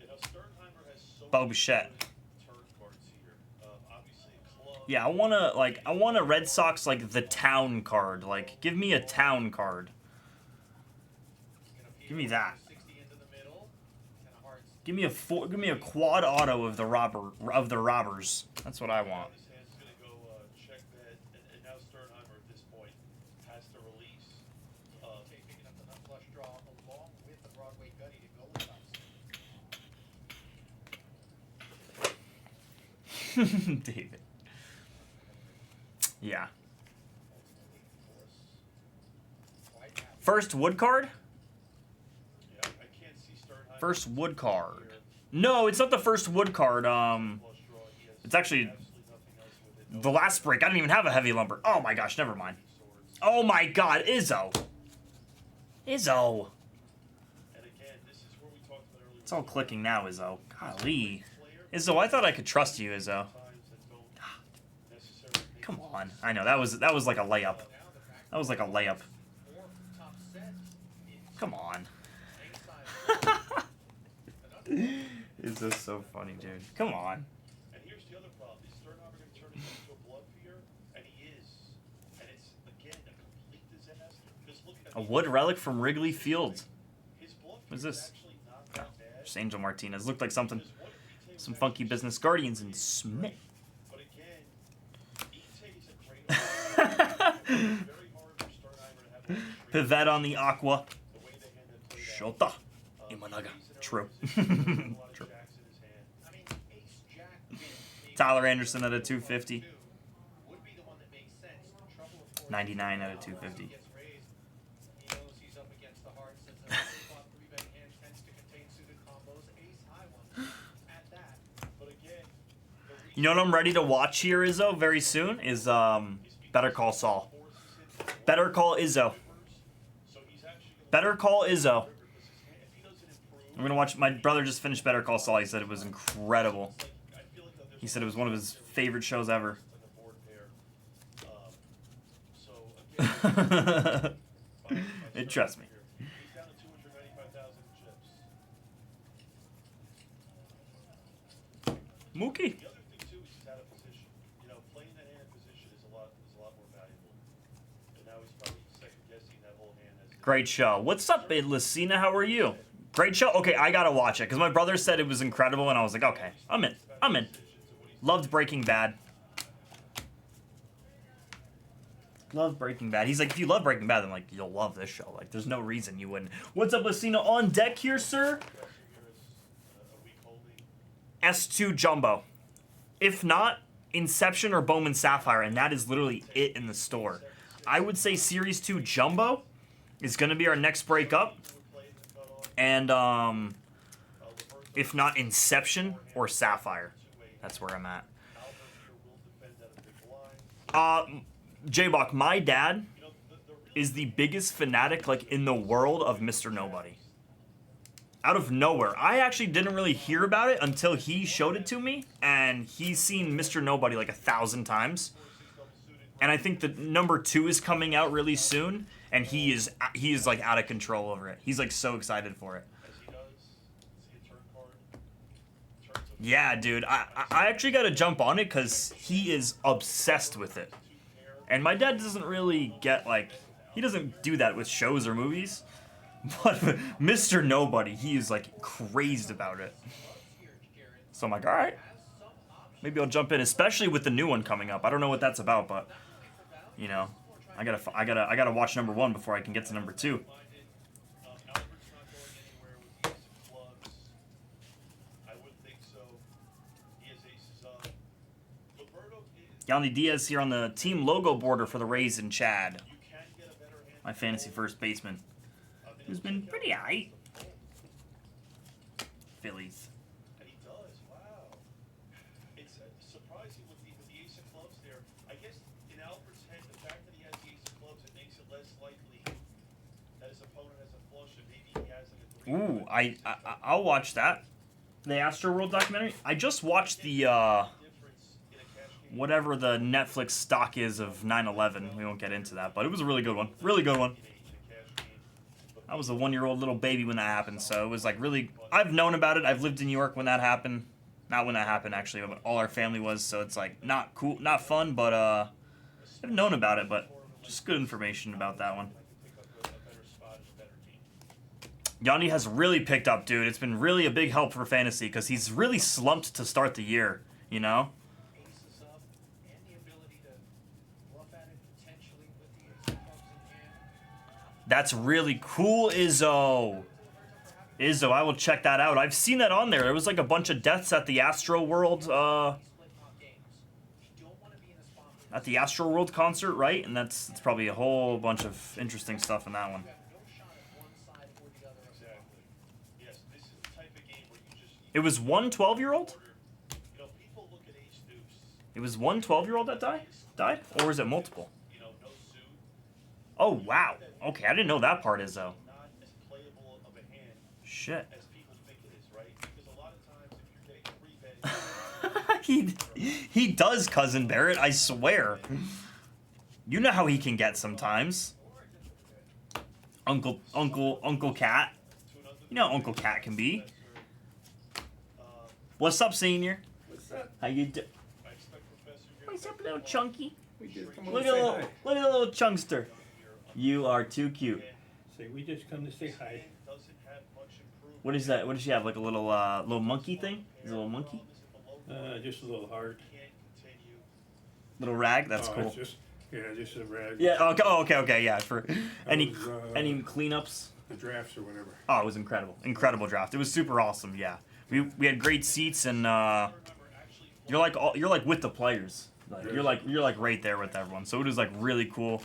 You know, Sternheimer has so Bo many Bichette. good turn cards here. Obviously a club. Yeah, I want a Red Sox, like, the town card. Like, give me a town card. Give me that. 60 into the middle, and a hearts. Give me a quad auto of the robbers. That's what I Now want. this hand's gonna go check bet, and now Sternheimer at this point has to release. Okay, picking up the nut flush draw along with the Broadway Gutty to go with us. David. Yeah. Quite happy. First wood card? Yeah, I can't see Sternheimer. First wood card. No, it's not the first wood card. Flush draw, he has It's actually absolutely nothing else with it. the last break. I don't even have a heavy lumber. Oh my gosh, never mind. Swords. Oh my god, Izzo. Izzo. And again, this is where we talked about earlier. It's all clicking now, Izzo. Golly. Player Izzo, I thought I could trust you, Izzo. times that don't necessarily make Come on. I know, that was like a layup. That was like a layup. Four top set is Come on. inside. Izzo's so funny, dude. Come on. And here's the other problem: is Sternheimer going to turn this into a bluff here? And he is. And it's again a complete disaster. Because look at A wood relic from Wrigley Field. his bluff What's here this? is actually not that bad. Just Angel Martinez. Looked like something. Because what if Ite Some was funky actually business so guardians and great? Smith. But again, Ite is a great option. It's very hard for Sternheimer to have all the streaks. Pivot on the Aqua. The way the hand had played out. Shota. Imanaga. He's in a True. position to have a lot of True. jacks in his hand. I mean, ace jack maybe Tyler Anderson at a 250. would be the one that makes sense. The trouble, of course, 99 out of is 250. he gets raised, he knows he's up against the hearts as a flop 3-bet hand tends to contain suited combos, ace high ones at that. But again, the You know what I'm ready to watch here, Izzo, very soon? Is Better Call Saul. Better Call Izzo. so he's actually gonna Better Call Izzo. because if he doesn't improve, I'm gonna watch. My brother just finished Better Call Saul. He said it was incredible. like, I feel like there's He said it was one of his favorite shows ever. like a board pair. So again, Trust me. he's down to 295,000 chips. Mookie. The other thing too is he's out of position. You know, playing that hand in position is a lot more valuable. And now he's probably second guessing that whole hand as Great show. What's up, Lucina? How are you? Great show. Okay, I gotta watch it because my brother said it was incredible, and I was like, okay, I'm in. I'm in. Loved Breaking Bad. Love Breaking Bad. He's like, if you love Breaking Bad, then like you'll love this show. Like, there's no reason you wouldn't. What's up, Lucina? On deck here, sir. S2 Jumbo. If not, Inception or Bowman Sapphire, and that is literally it in the store. I would say Series 2 Jumbo is going to be our next breakup. And, if not Inception or Sapphire. That's where I'm at. J-Bach, my dad is the biggest fanatic, like, in the world of Mr. Nobody. Out of nowhere. I actually didn't really hear about it until he showed it to me, and he's seen Mr. Nobody like 1,000 times. And I think that number 2 is coming out really soon, and he is like out of control over it. He's like so excited for it. Yeah, dude. I actually got to jump on it because he is obsessed with it. And my dad doesn't really get, like, he doesn't do that with shows or movies. But Mr. Nobody, he is, like, crazed about it. So I'm like, all right. Maybe I'll jump in, especially with the new one coming up. I don't know what that's about, but, you know, I gotta watch number 1 before I can get to number 2. Yandy Diaz here on the team logo border for the Rays and Chad. My fantasy first baseman. Who's been pretty aight. Phillies. And he does, wow. It's surprising with the ace of clubs there. I guess in Albert's head, the fact that he has the ace of clubs, it makes it less likely that his opponent has a flush and maybe he has it at 3. Ooh, I'll watch that. The Astro World documentary. I just watched the whatever the Netflix stock is of 9/11. We won't get into that, but it was a really good one. Really good one. I was a 1-year-old little baby when that happened, so it was like really. I've known about it. I've lived in New York when that happened. Not when that happened actually, but all our family was. So it's like not cool, not fun, but I've known about it, but just good information about that one. Yandy has really picked up, dude. It's been really a big help for fantasy because he's really slumped to start the year. You know. Aces up and the ability to bluff at it potentially with the ace of clubs in hand. That's really cool, Izzo. Izzo, I will check that out. I've seen that on there. There was like a bunch of deaths at the Astro World, at the Astro World concert, right? And that's probably a whole bunch of interesting stuff in that one. Yes, this is the type of game where you just. It was one 12-year-old? You know, people look at ace deuce. It was one 12-year-old that died? Or was it multiple? You know, no suit. Oh, wow. Okay, I didn't know that part, Izzo. Not as playable of a hand Shit. as people think it is, right? Because a lot of times if you're getting 3 bets, he does, Cousin Barrett, I swear. You know how he can get sometimes. Uncle Cat. You know how Uncle Cat can be. What's up, Senior? What's up? How you do? I expect Professor What's up, little chunky? We just come Look to at say the hi. little chunkster. You are too cute. Say we just come to say hi. doesn't have much improvement. What is that? What does she have? Like a little monkey thing? Is it a little monkey? Just a little heart. Can't continue. Little rag? That's Oh, cool. It's just a rag. Yeah. Okay. Oh, okay. Yeah. For any was, any cleanups. The drafts or whatever. Oh, it was incredible. Incredible draft. It was super awesome. Yeah. We had great seats and you're like with the players. Like, you're like right there with everyone. So it was like really cool.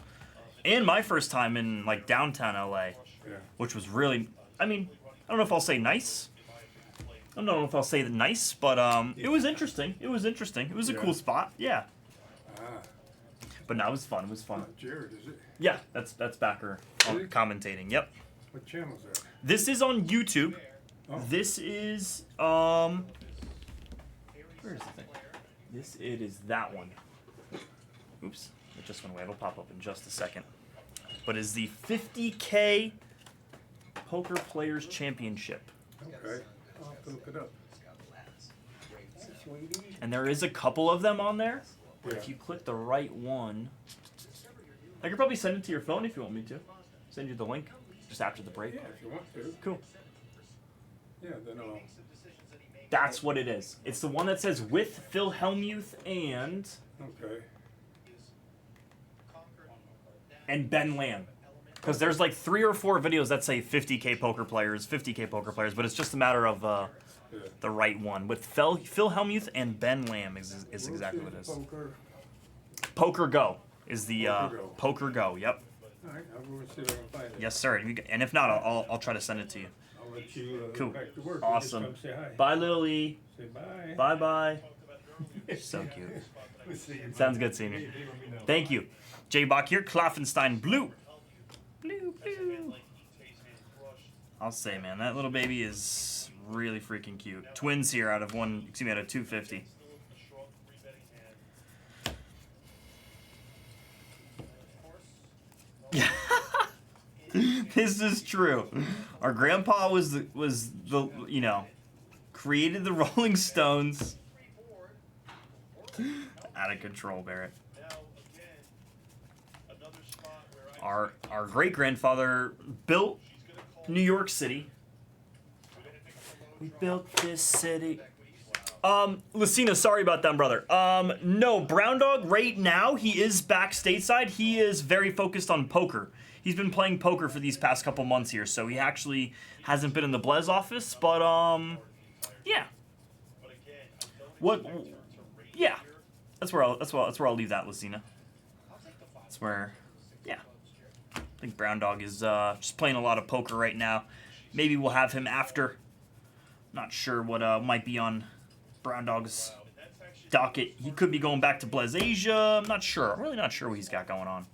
And my first time in like downtown LA, Yeah. which was really. I mean, I don't know if I'll say nice. I don't know if I'll say nice, but it was interesting. It was interesting. It was a Yeah. cool spot. Yeah. Ah, But no, it was fun. It was fun. not Jared, is it? Yeah, that's Backer Really? commentating. Yep. What channel is that? This is on YouTube. Oh. This is where is the thing? It is that one. Oops, it just went away. It'll pop up in just a second. But it's the 50K Poker Players Championship. Okay. I'll have to look it up. And there is a couple of them on there. But if Yeah. you click the right one, I could probably send it to your phone if you want me to. Send you the link just after the break. Yeah, if you want to. Cool. Yeah, then I'll. That's what it is. It's the one that says with Phil Hellmuth and Okay. and Ben Lamb. Because there's like 3 or 4 videos that say 50K poker players, but it's just a matter of Yeah. the right one. With Phil Hellmuth and Ben Lamb is exactly what it is. Poker. Poker Go is the Poker Go. Poker Go. Yep. All right, I'll go and see if I can find it. Yes, sir. And if not, I'll try to send it to you. I'll let you Cool. back to work. Awesome. You just come say hi. Bye, Lily. Say bye. Bye, bye. So cute. We'll see you. Sounds good, Senior. Thank you. J Bach here. Kloffenstein blue. Blue, blue. I'll say, man, that little baby is really freaking cute. Twins here out of 250. This is true. Our grandpa was the created the Rolling Stones. Out of control, Barrett. Our great grandfather built New York City. We built this city. Lucina, sorry about that, brother. No, Brown Dog right now, he is back stateside. He is very focused on poker. He's been playing poker for these past couple months here, so he actually hasn't been in the Blez office, but yeah. What? Yeah. That's where I'll leave that, Lucina. That's where, yeah. I think Brown Dog is just playing a lot of poker right now. Maybe we'll have him after. Not sure what might be on Brown Dog's docket. He could be going back to Blez Asia. I'm not sure. I'm really not sure what he's got going on.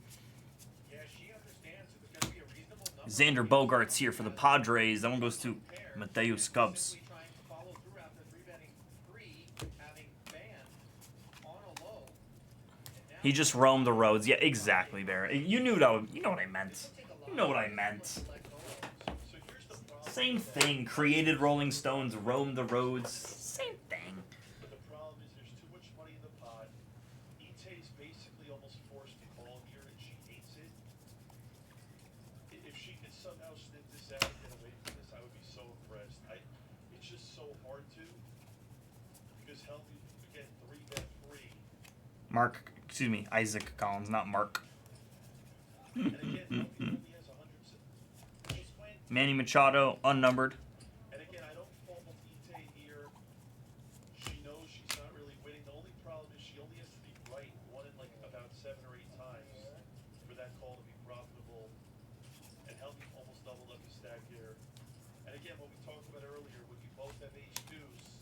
Xander Bogarts here for the Padres. That one goes to Mateus Cubs. He just roamed the roads. Yeah, exactly, Barrett. You knew that. You know what I meant. You know what I meant. Same thing. Created Rolling Stones, roamed the roads. Same thing. But the problem is there's too much money in the pot. Ite's basically almost forced to call here, and she hates it. If she could somehow snip this out and get away from this, I would be so impressed. It's just so hard to. Because Helmy, again, 3-bet free. Isaac Collins, not Mark. And again, Helmy only has 100. Just went. Manny Machado, unnumbered. And again, I don't fault Ite here. She knows she's not really winning. The only problem is she only has to be right one in like about 7 or 8 times for that call to be profitable. And Helmy almost doubled up his stack here. And again, what we talked about earlier, when you both have ace deuce,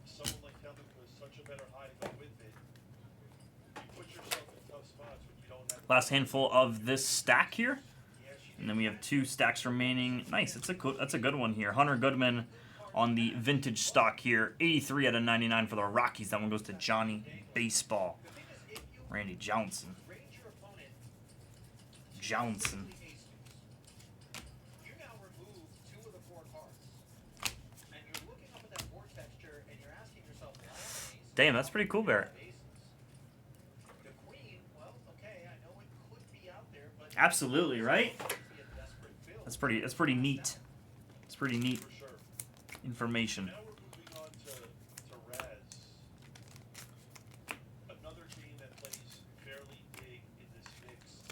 someone like Helmy who has such a better high to go with it, you put yourself in tough spots when you don't have. Last handful of this stack here. And then we have 2 stacks remaining. Nice, that's a good one here. Hunter Goodman on the vintage stock here. 83 out of 99 for the Rockies. That one goes to Johnny Baseball. Randy Johnson. Johnson. You now remove 2 of the 4 cards. And you're looking up at that board texture and you're asking yourself, why am I ace? Damn, that's pretty cool, Barrett. The queen, well, okay, I know it could be out there, but Absolutely, right? it would be a desperate build. That's pretty neat. It's pretty neat For sure. information. Now we're moving on to Raz. Another team that plays fairly big in this mix.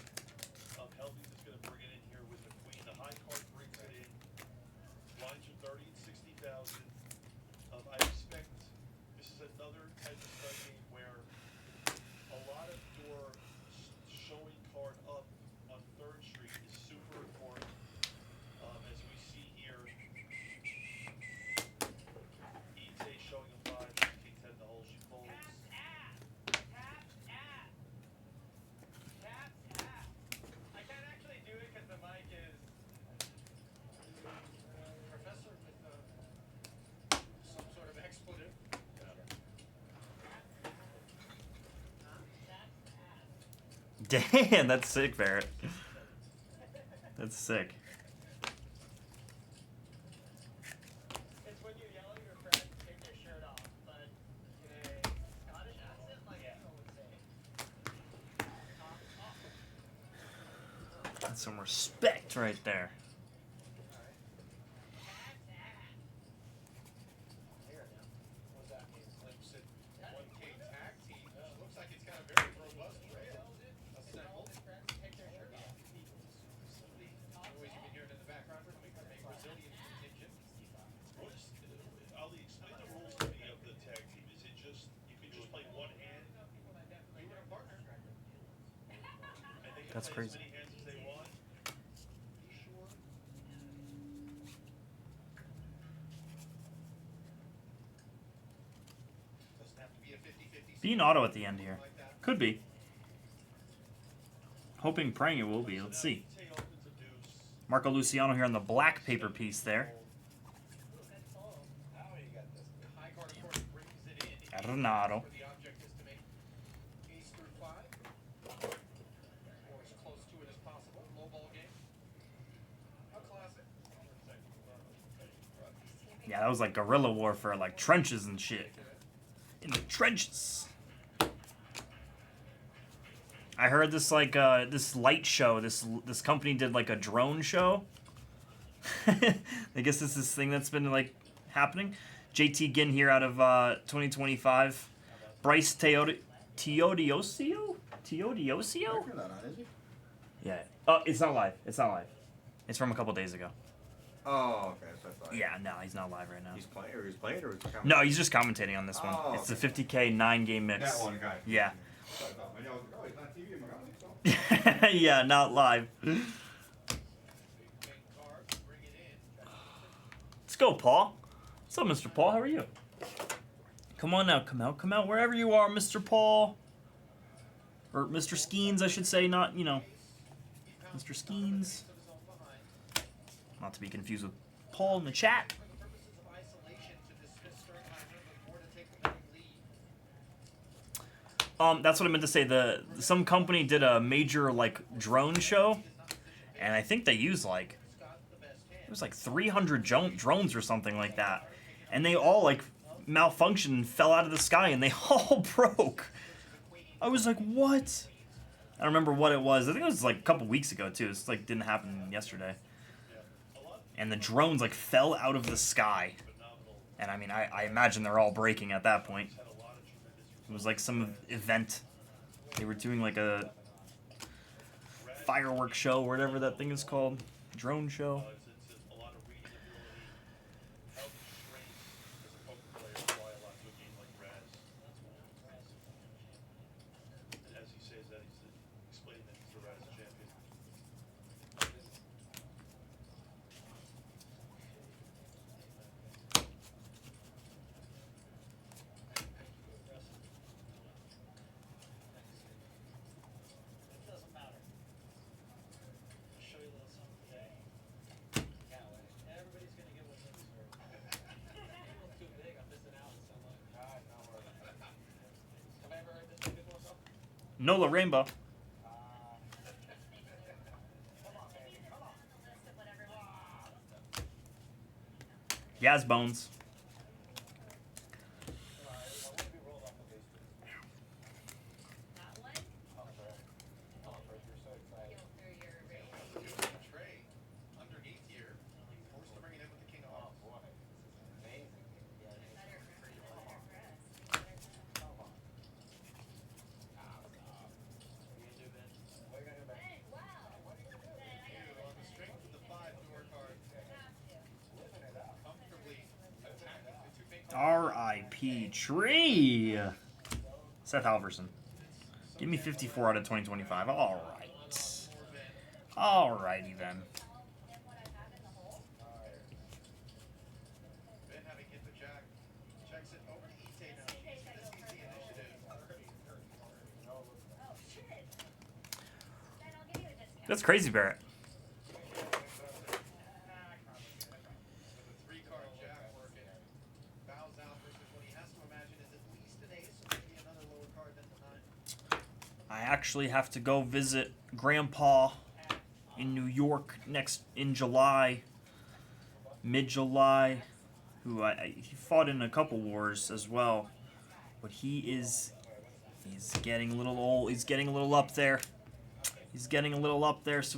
Helmy is going to bring it in here with the queen. The high card brings it in. Lines are 30 and 60,000. I expect this is another type of stud game where a lot of your showing card up on 3rd Street is super important. As we see here, Ite showing a 5, king 10 the hole, she folds. I can't actually do it because the mic is Professor with some sort of expletive. Damn, that's sick, Barrett. That's sick. It's when you yell at your friend to take their shirt off, but in a Scottish accent, like people would say. That's some respect right there. What's that mean? Like you said, 1K tag team. Looks like it's got a very robust trail. A simple. That's play as crazy. many hands as they want. You sure? Doesn't have to be a 50-50 Be an auto at the end here. like that. Could be. Hoping, praying it will be. Let's see. Tay opens a deuce. Marco Luciano here on the black paper piece there. High card, of course, brings it in. Renato. Where the object is to make ace through 5, or as close to it as possible. Low ball game. A classic. Yeah, that was like guerrilla warfare, like trenches and shit. In the trenches. I heard this like this light show. This company did like a drone show. I guess this is this thing that's been like happening. JT Ginn here out of 2025. Bryce Teodosio? Teodosio? You're not on, is he? Yeah. Oh, it's not live. It's not live. It's from a couple days ago. Oh, okay. So I thought. Yeah, no, he's not live right now. He's playing, or he's playing, or is he coming? No, he's just commentating on this one. Oh, It's the okay. 50K 9-game mix. That one guy. Yeah. So I thought, I was like, oh, he's on TV. I'm like, I don't think so. Yeah, not live. Big card, bring it in. Let's go, Paul. What's up, Mr. Paul? How are you? Come on now, come out, wherever you are, Mr. Paul. Or Mr. Skeens, I should say, not, you know, Mr. Skeens. Not to be confused with Paul in the chat. For the purposes of isolation to dismiss Sternheimer before to take the winning lead. That's what I meant to say. Some company did a major like drone show, and I think they used like it was like 300 drones or something like that, and they all like malfunctioned and fell out of the sky, and they all broke. I was like, what? I don't remember what it was. I think it was like a couple weeks ago too. It's like didn't happen yesterday. And the drones like fell out of the sky, and I mean, I imagine they're all breaking at that point. It was like some event. They were doing like a fireworks show, or whatever that thing is called. Drone show. It's a lot of reading ability, health and strength as a poker player apply a lot to a game like Raz. And as he says that, he's explaining that he's the Raz champion. It doesn't matter. I'll show you a little something today. Can't wait. Everybody's gonna get what they deserve. It's too big. I'm missing out on so much. Alright, no worries. Have I ever heard this before, so? Nola Rainbow. Yaz Bones. That one? Feel for your raise. Trey, underneath here, forced to bring it in with the king of hearts. Better for you, better for us. Hey, wow. Man, I gotta On the strength of the 5 door card, comfortably attacking the two big R.I.P. Tree. Seth Halverson. Give me 54 out of 2025. All right. Alrighty then. and what I have in the hole. Ben having hit the jack. Checks it over to Ite now. She's in this easy initiative. Oh, shit. Then I'll give you a discount. That's crazy, Barrett. With a 3-card jack working. Bows out versus what he has to imagine is at least an ace, or maybe another lower card than the 9. I actually have to go visit Grandpa in New York in July, mid-July, who he fought in a couple wars as well, but he's getting a little old. He's getting a little up there. He's getting a little up there, so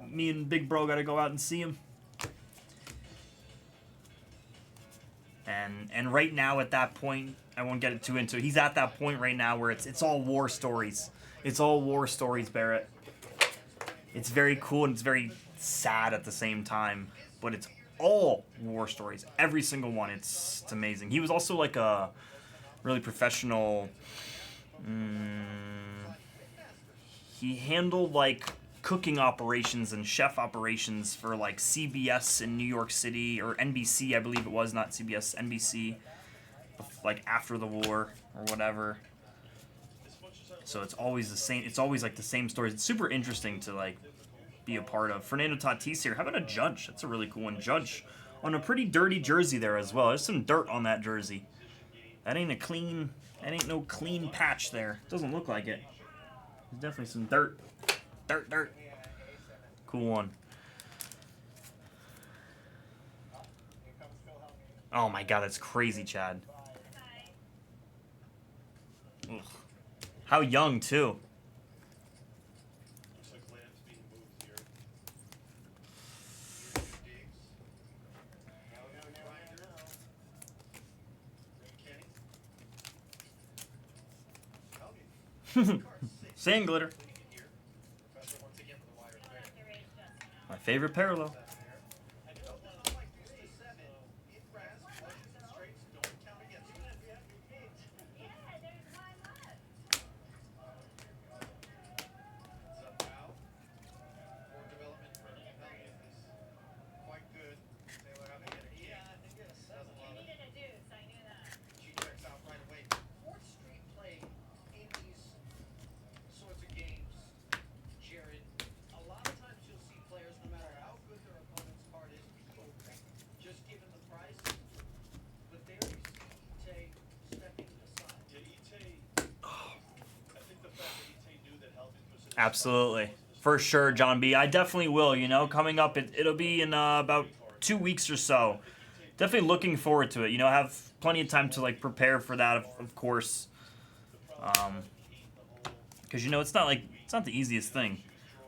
me and Big Bro got to go out and see him. And right now at that point, I won't get it too into it. He's at that point right now where it's all war stories. It's all war stories, Barrett. It's very cool and it's very sad at the same time, but it's all war stories. Every single one. It's amazing. He was also like a really professional. he handled like cooking operations and chef operations for like CBS in New York City, or NBC, I believe it was, not CBS, NBC, like after the war or whatever. So it's always the same. It's always like the same stories. It's super interesting to like be a part of. Fernando Tatis here. How about a Judge? That's a really cool one. Judge on a pretty dirty jersey there as well. There's some dirt on that jersey. That ain't a clean. That ain't no clean patch there. Doesn't look like it. There's definitely some dirt. Dirt. Cool one. Oh my god, that's crazy, Chad. Ugh. How young, too. Looks like land's being moved here. Sand glitter. My favorite parallel. Absolutely. For sure, John B. I definitely will, you know, coming up, it'll be in about 2 weeks or so. Definitely looking forward to it. You know, I have plenty of time to, like, prepare for that, of course. Because, you know, it's not the easiest thing.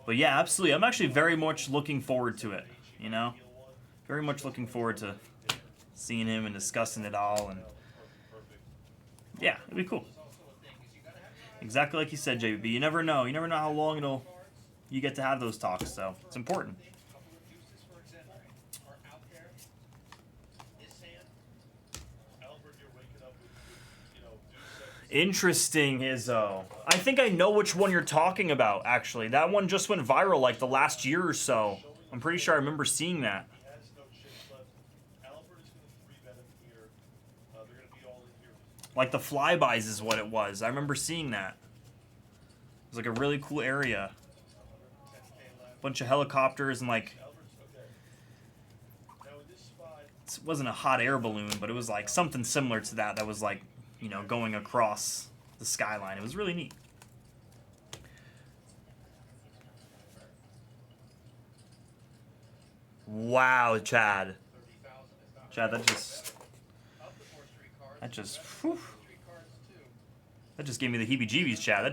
But, yeah, absolutely. I'm actually very much looking forward to it, you know? Very much looking forward to seeing him and discussing it all. And yeah, it'll be cool. Exactly like you said, JB. You never know. You never know how long you get to have those talks, so it's important. Interesting, Izzo. I think I know which one you're talking about, actually. That one just went viral like the last year or so. I'm pretty sure I remember seeing that. Like the flybys is what it was. I remember seeing that. It was like a really cool area. Bunch of helicopters and like... It wasn't a hot air balloon, but it was like something similar to that that was like, you know, going across the skyline. It was really neat. Wow, Chad. Chad, that just, whew. That just gave me the heebie-jeebies, Chad.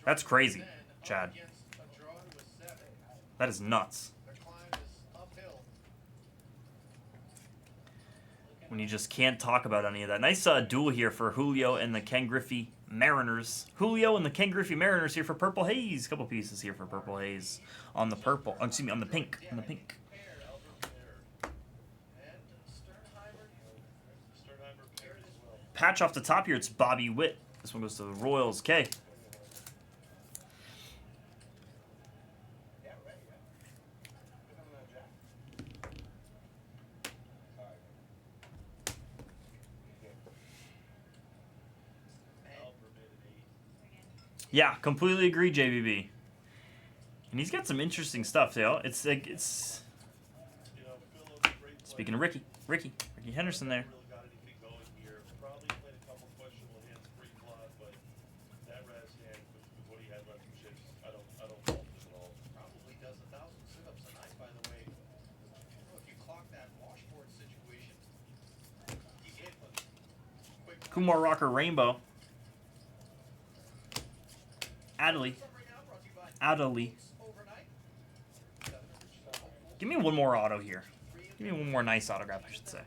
That's crazy, Chad. That is nuts. When you just can't talk about any of that. Nice duel here for Julio and the Ken Griffey Mariners. Julio and the Ken Griffey Mariners here for Purple Haze. Couple pieces here for Purple Haze on the purple. Oh, excuse me, on the pink. On the pink. Patch off the top here, it's Bobby Witt. This one goes to the Royals. K. Yeah, completely agree, JBB. And he's got some interesting stuff, you know. It's like speaking of Ricky Henderson there. Kumar Rocker Rainbow. Adley. Give me one more auto here. Give me one more nice autograph, I should say.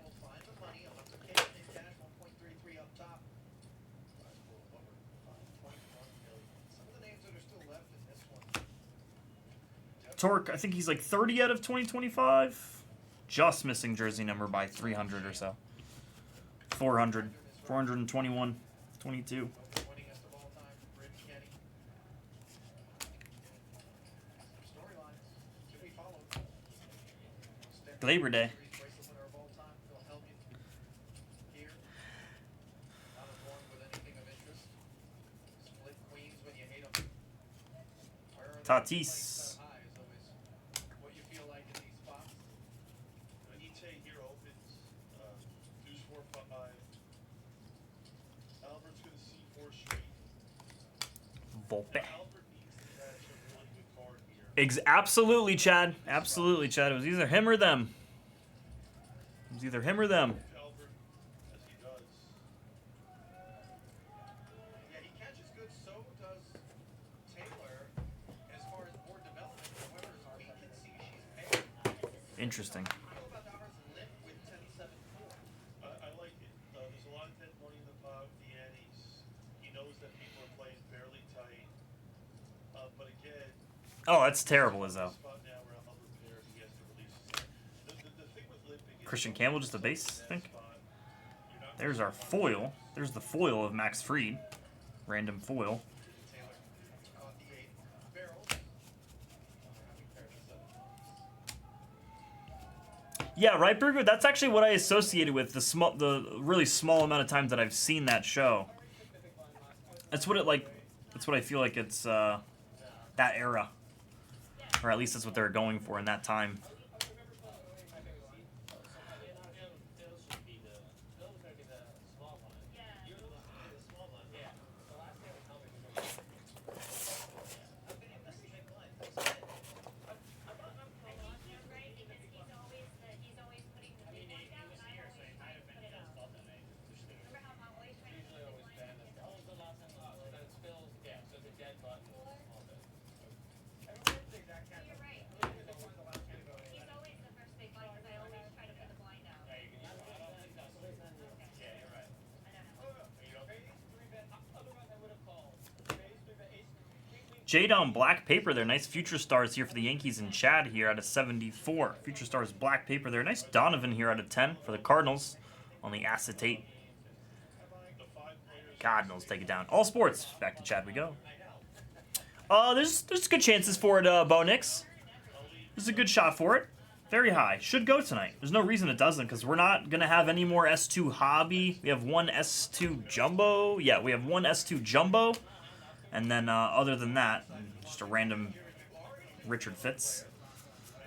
Torque, I think he's like 30 out of 2025. Just missing jersey number by 300 or so. 400. 421. 22. Labor Day. Bracelet winner of all time, Philadelphia. Here. Not as long with anything of interest. Split queens when you hate 'em. Where are they playing Tatis. so high is always what you feel like in these spots. Ite here opens, deuce 4-5. Albert's gonna see 4 straight. Volpe. Albert needs to catch a really good card here. Absolutely, Chad. Absolutely, Chad. It was either him or them. It was either him or them. If Albert, as he does. Yeah, he catches good, so does Taylor. As far as board development, however, we can see she's paying. Interesting. How about ours lit with 10-7-4? I like it. There's a lot of dead money in the pot with the Annies. He knows that people are playing fairly tight. But again, Oh, that's terrible, Izzo. spot now where Albert paired, he has to release his hand. The thing with limping is Christian Campbell, just a base, I think. spot, you're not There's our foil. There's the foil of Max Fried. Random foil. Taylor caught the 8 barrels. Having paired the 7. Yeah, right, Burger. That's actually what I associated with the really small amount of times that I've seen that show. That's what it like. That's what I feel like it's that era, or at least that's what they're going for in that time. He's always putting the big one down, and I always try to put it up. Remember how I'm always trying to put the blind down? You're right. He's always the first big blind because I always try to put the blind down. Okay. I don't know. Jade on black paper there. Nice future stars here for the Yankees and Chad here out of 74. Future stars black paper there. Nice Donovan here out of 10 for the Cardinals on the acetate. Cardinals take it down. All sports. Back to Chad we go. There's good chances for it, Bo Nix. There's a good shot for it. Very high. Should go tonight. There's no reason it doesn't because we're not going to have any more S2 Hobby. We have one S2 Jumbo. Yeah, we have one S2 Jumbo. And then other than that, just a random Richard Fitz.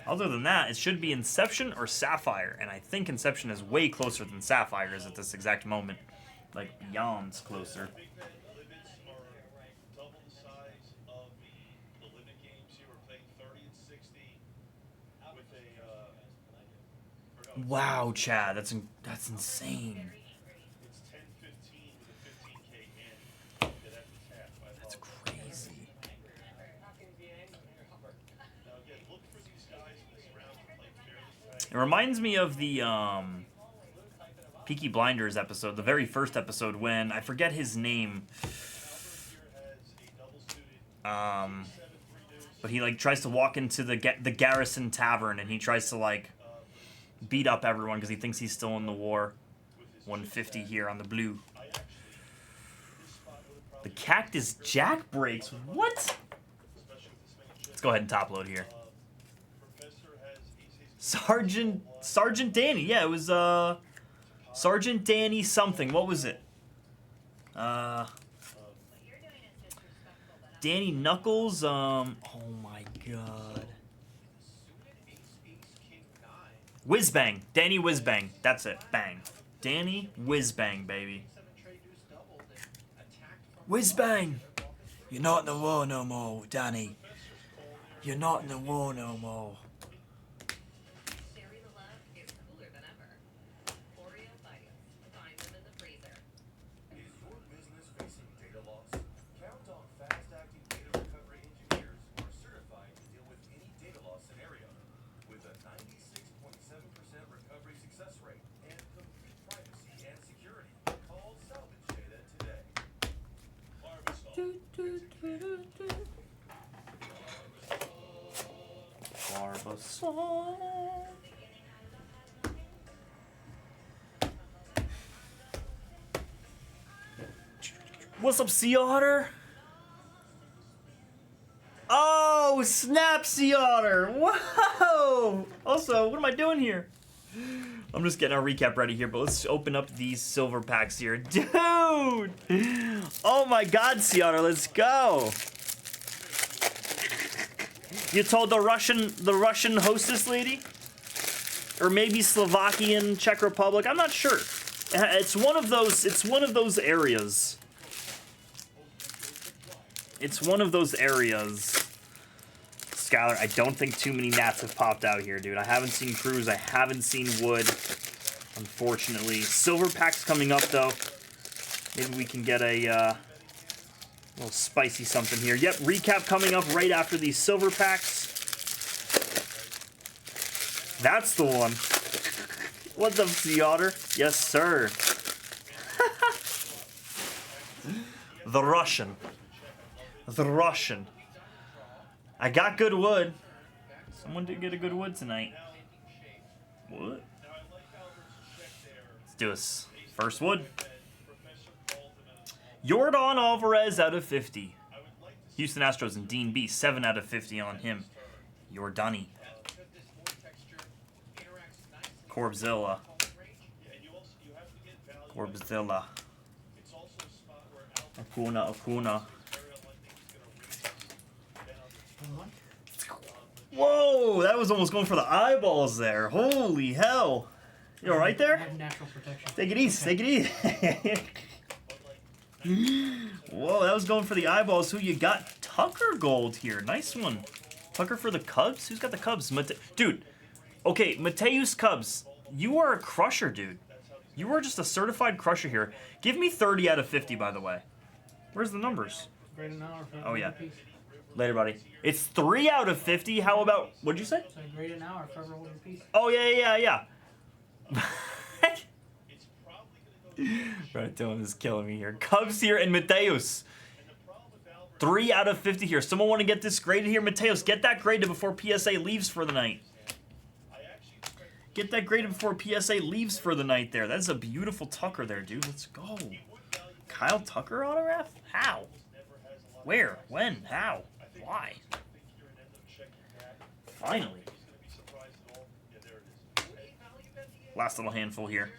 Other than that, it should be Inception or Sapphire. And I think Inception is way closer than Sapphire is at this exact moment. Like, beyond closer. Big Ben limits are double the size of the limit games here. We're playing 30 and 60 with a Wow, Chad, that's insane. It's 10-15 with a 15K hand. Yeah, that's half. That's crazy. Now again, look for these guys in this round to play fairly tight. It reminds me of the Peaky Blinders episode, the very first episode when I forget his name. Here has a double suited But he like tries to walk into the Garrison Tavern and he tries to like beat up everyone because he thinks he's still in the war. 150 here on the blue. The Cactus Jack breaks. What? Let's go ahead and top load here. Professor has ace Sergeant Danny. Yeah, it was Sergeant Danny something. What was it? Danny Knuckles. Oh my god. Whizbang. Danny Whizbang. That's it. Bang. Danny Whizbang, baby. Whizbang. You're not in the war no more, Danny. You're not in the war no more. Sherry the Love is cooler than ever. Oreo bites. Find them in the freezer. Is your business facing data loss? Count on fast-acting data recovery engineers who are certified to deal with any data loss scenario. With a 96.7% recovery success rate and complete privacy and security, call Salvage Data today. Barbasol. What's up, Sea Otter? Oh! Oh, Snapsy Otter! Whoa! Also, what am I doing here? I'm just getting our recap ready here, but let's open up these silver packs here. Dude! Oh my god, Sea Otter, let's go! You told the Russian hostess lady? Or maybe Slovakian, Czech Republic, I'm not sure. It's one of those areas. It's one of those areas. Skylar, I don't think too many Nats have popped out here, dude. I haven't seen Cruz. I haven't seen Wood, unfortunately. Silver packs coming up, though. Maybe we can get a little spicy something here. Yep, recap coming up right after these silver packs. That's the one. What's up, Sea Otter? Yes, sir. The Russian. The Russian. I got good wood. Someone did get a good wood tonight. What? Let's do this. First wood. Yordan Alvarez out of 50. Houston Astros and Dean B. 7 out of 50 on him. Yordani. Corbzilla. Corbzilla. Acuna. Whoa, that was almost going for the eyeballs there. Holy hell. You all right I there? have natural protection. Take it easy, take it easy. Whoa, that was going for the eyeballs. Who you got? Tucker Gold here. Nice one. Tucker for the Cubs? Who's got the Cubs? Dude, okay, Mateus Cubs. You are a crusher, dude. You are just a certified crusher here. Give me 30 out of 50, by the way. Where's the numbers? Grade an hour for Oh, yeah. every piece. Later, buddy. It's 3 out of 50. How about, what'd you say? So grade an hour for every holder piece. Oh, yeah. Right, Dylan is killing me here. Cubs here and Mateus. 3 out of 50 here. Someone want to get this graded here? Mateus, get that graded before PSA leaves for the night. Get that graded before PSA leaves for the night there. That's a beautiful Tucker there, dude. Let's go. Kyle Tucker autograph? How? Where? When? How? Why? Finally. Last little handful here.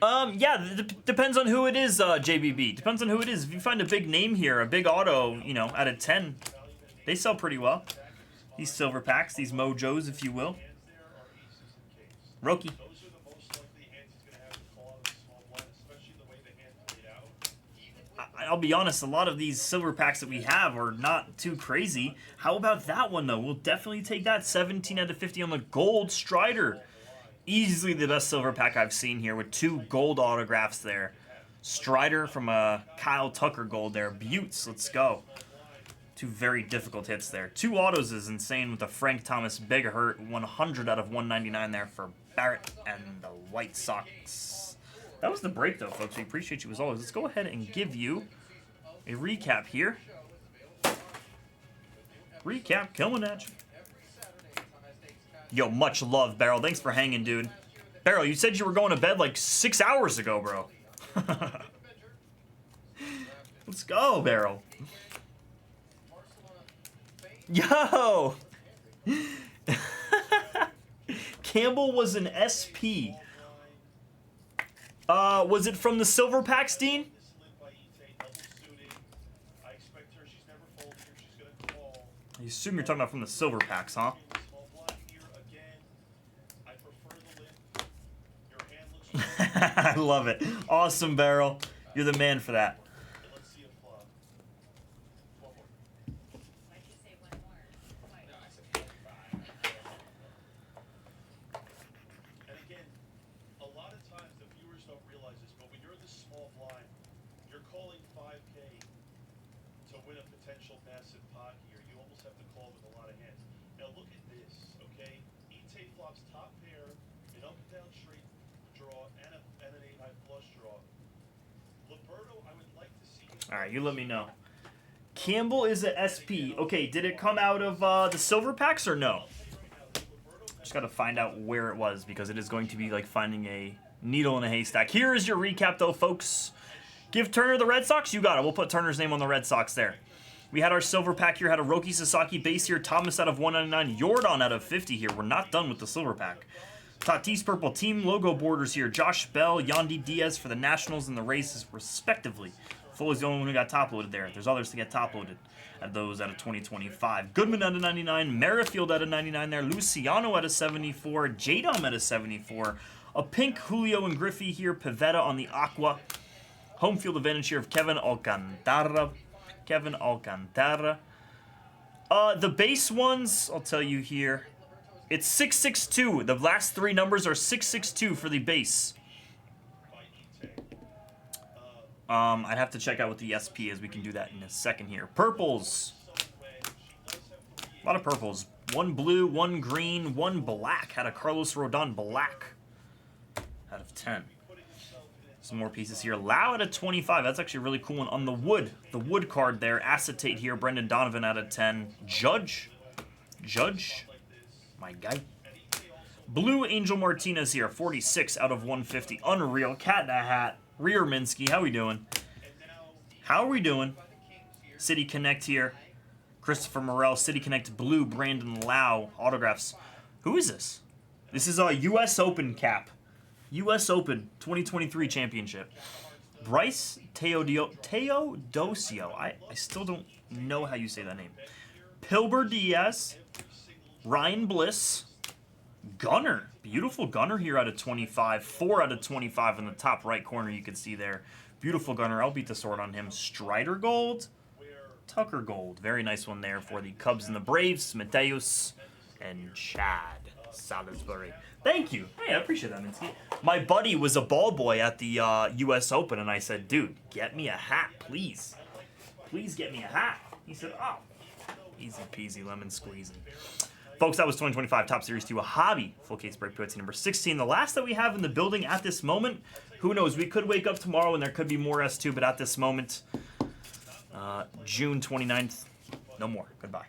Yeah, depends on who it is, JBB. Depends on who it is. If you find a big name here, a big auto, you know, out of 10, they sell pretty well. These silver packs, these mojos, if you will. Roki. I'll be honest, a lot of these silver packs that we have are not too crazy. How about that one, though? We'll definitely take that. 17 out of 50 on the gold Strider. Easily the best silver pack I've seen here with 2 gold autographs there. Strider from a Kyle Tucker gold there. Buttes, let's go. 2 very difficult hits there. 2 autos is insane with a Frank Thomas Big Hurt 100 out of 199 there for Barrett and the White Sox. That was the break, though, folks. We appreciate you as always. Let's go ahead and give you a recap here. Recap coming at you. Yo, much love, Barrel. Thanks for hanging, dude. Barrel, you said you were going to bed like 6 hours ago, bro. Let's go, Barrel. Yo! Campbell was an SP. Was it from the silver packs, Dean? I assume you're talking about from the silver packs, huh? I love it. Awesome, Barrel. You're the man for that. Alright, you let me know. Campbell is a SP. Okay, did it come out of the silver packs or no? Just gotta find out where it was because it is going to be like finding a needle in a haystack. Here is your recap though, folks. Give Turner the Red Sox? You got it. We'll put Turner's name on the Red Sox there. We had our silver pack here. Had a Roki Sasaki base here. Thomas out of 199. Jordan out of 50 here. We're not done with the silver pack. Tatis purple team logo borders here. Josh Bell, Yandy Diaz for the Nationals and the Rays respectively. Foley's the only one who got top loaded there. There's others to get top loaded at those out of 2025. Goodman out of 99. Merrifield out of 99 there. Luciano out of 74. J-Dom out of 74. A pink Julio and Griffey here. Pivetta on the Aqua. Home field advantage here of Kevin Alcantara. Kevin Alcantara. The base ones, I'll tell you here. It's 662. The last three numbers are 662 for the base. I'd have to check out what the SP is. We can do that in a second here. Purples. A lot of purples. One blue, one green, one black. Had a Carlos Rodon black out of 10. Some more pieces here. Lau out of 25. That's actually a really cool one. On the wood card there. Acetate here. Brendan Donovan out of 10. Judge. My guy. Blue Angel Martinez here. 46 out of 150. Unreal. Cat in a hat. Rear Minsky. How we doing? How are we doing? City Connect here. Christopher Morel. City Connect Blue. Brandon Lau. Autographs. Who is this? This is a U.S. Open cap. U.S. Open 2023 championship. Bryce Teodosio. I still don't know how you say that name. Pilber Diaz. Ryan Bliss. Gunner. Beautiful Gunner here out of 25. 4 out of 25 in the top right corner you can see there. Beautiful Gunner. I'll beat the sword on him. Strider Gold. Tucker Gold. Very nice one there for the Cubs and the Braves. Mateus and Chad Salisbury. Thank you. Hey, I appreciate that, Minsky. My buddy was a ball boy at the U.S. Open, and I said, dude, get me a hat, please. Please get me a hat. He said, oh, easy peasy, lemon squeezy. Folks, that was 2025 Top Series 2 Hobby Full Case Break POT number 16. The last that we have in the building at this moment. Who knows? We could wake up tomorrow and there could be more S2, but at this moment, June 29th, no more. Goodbye.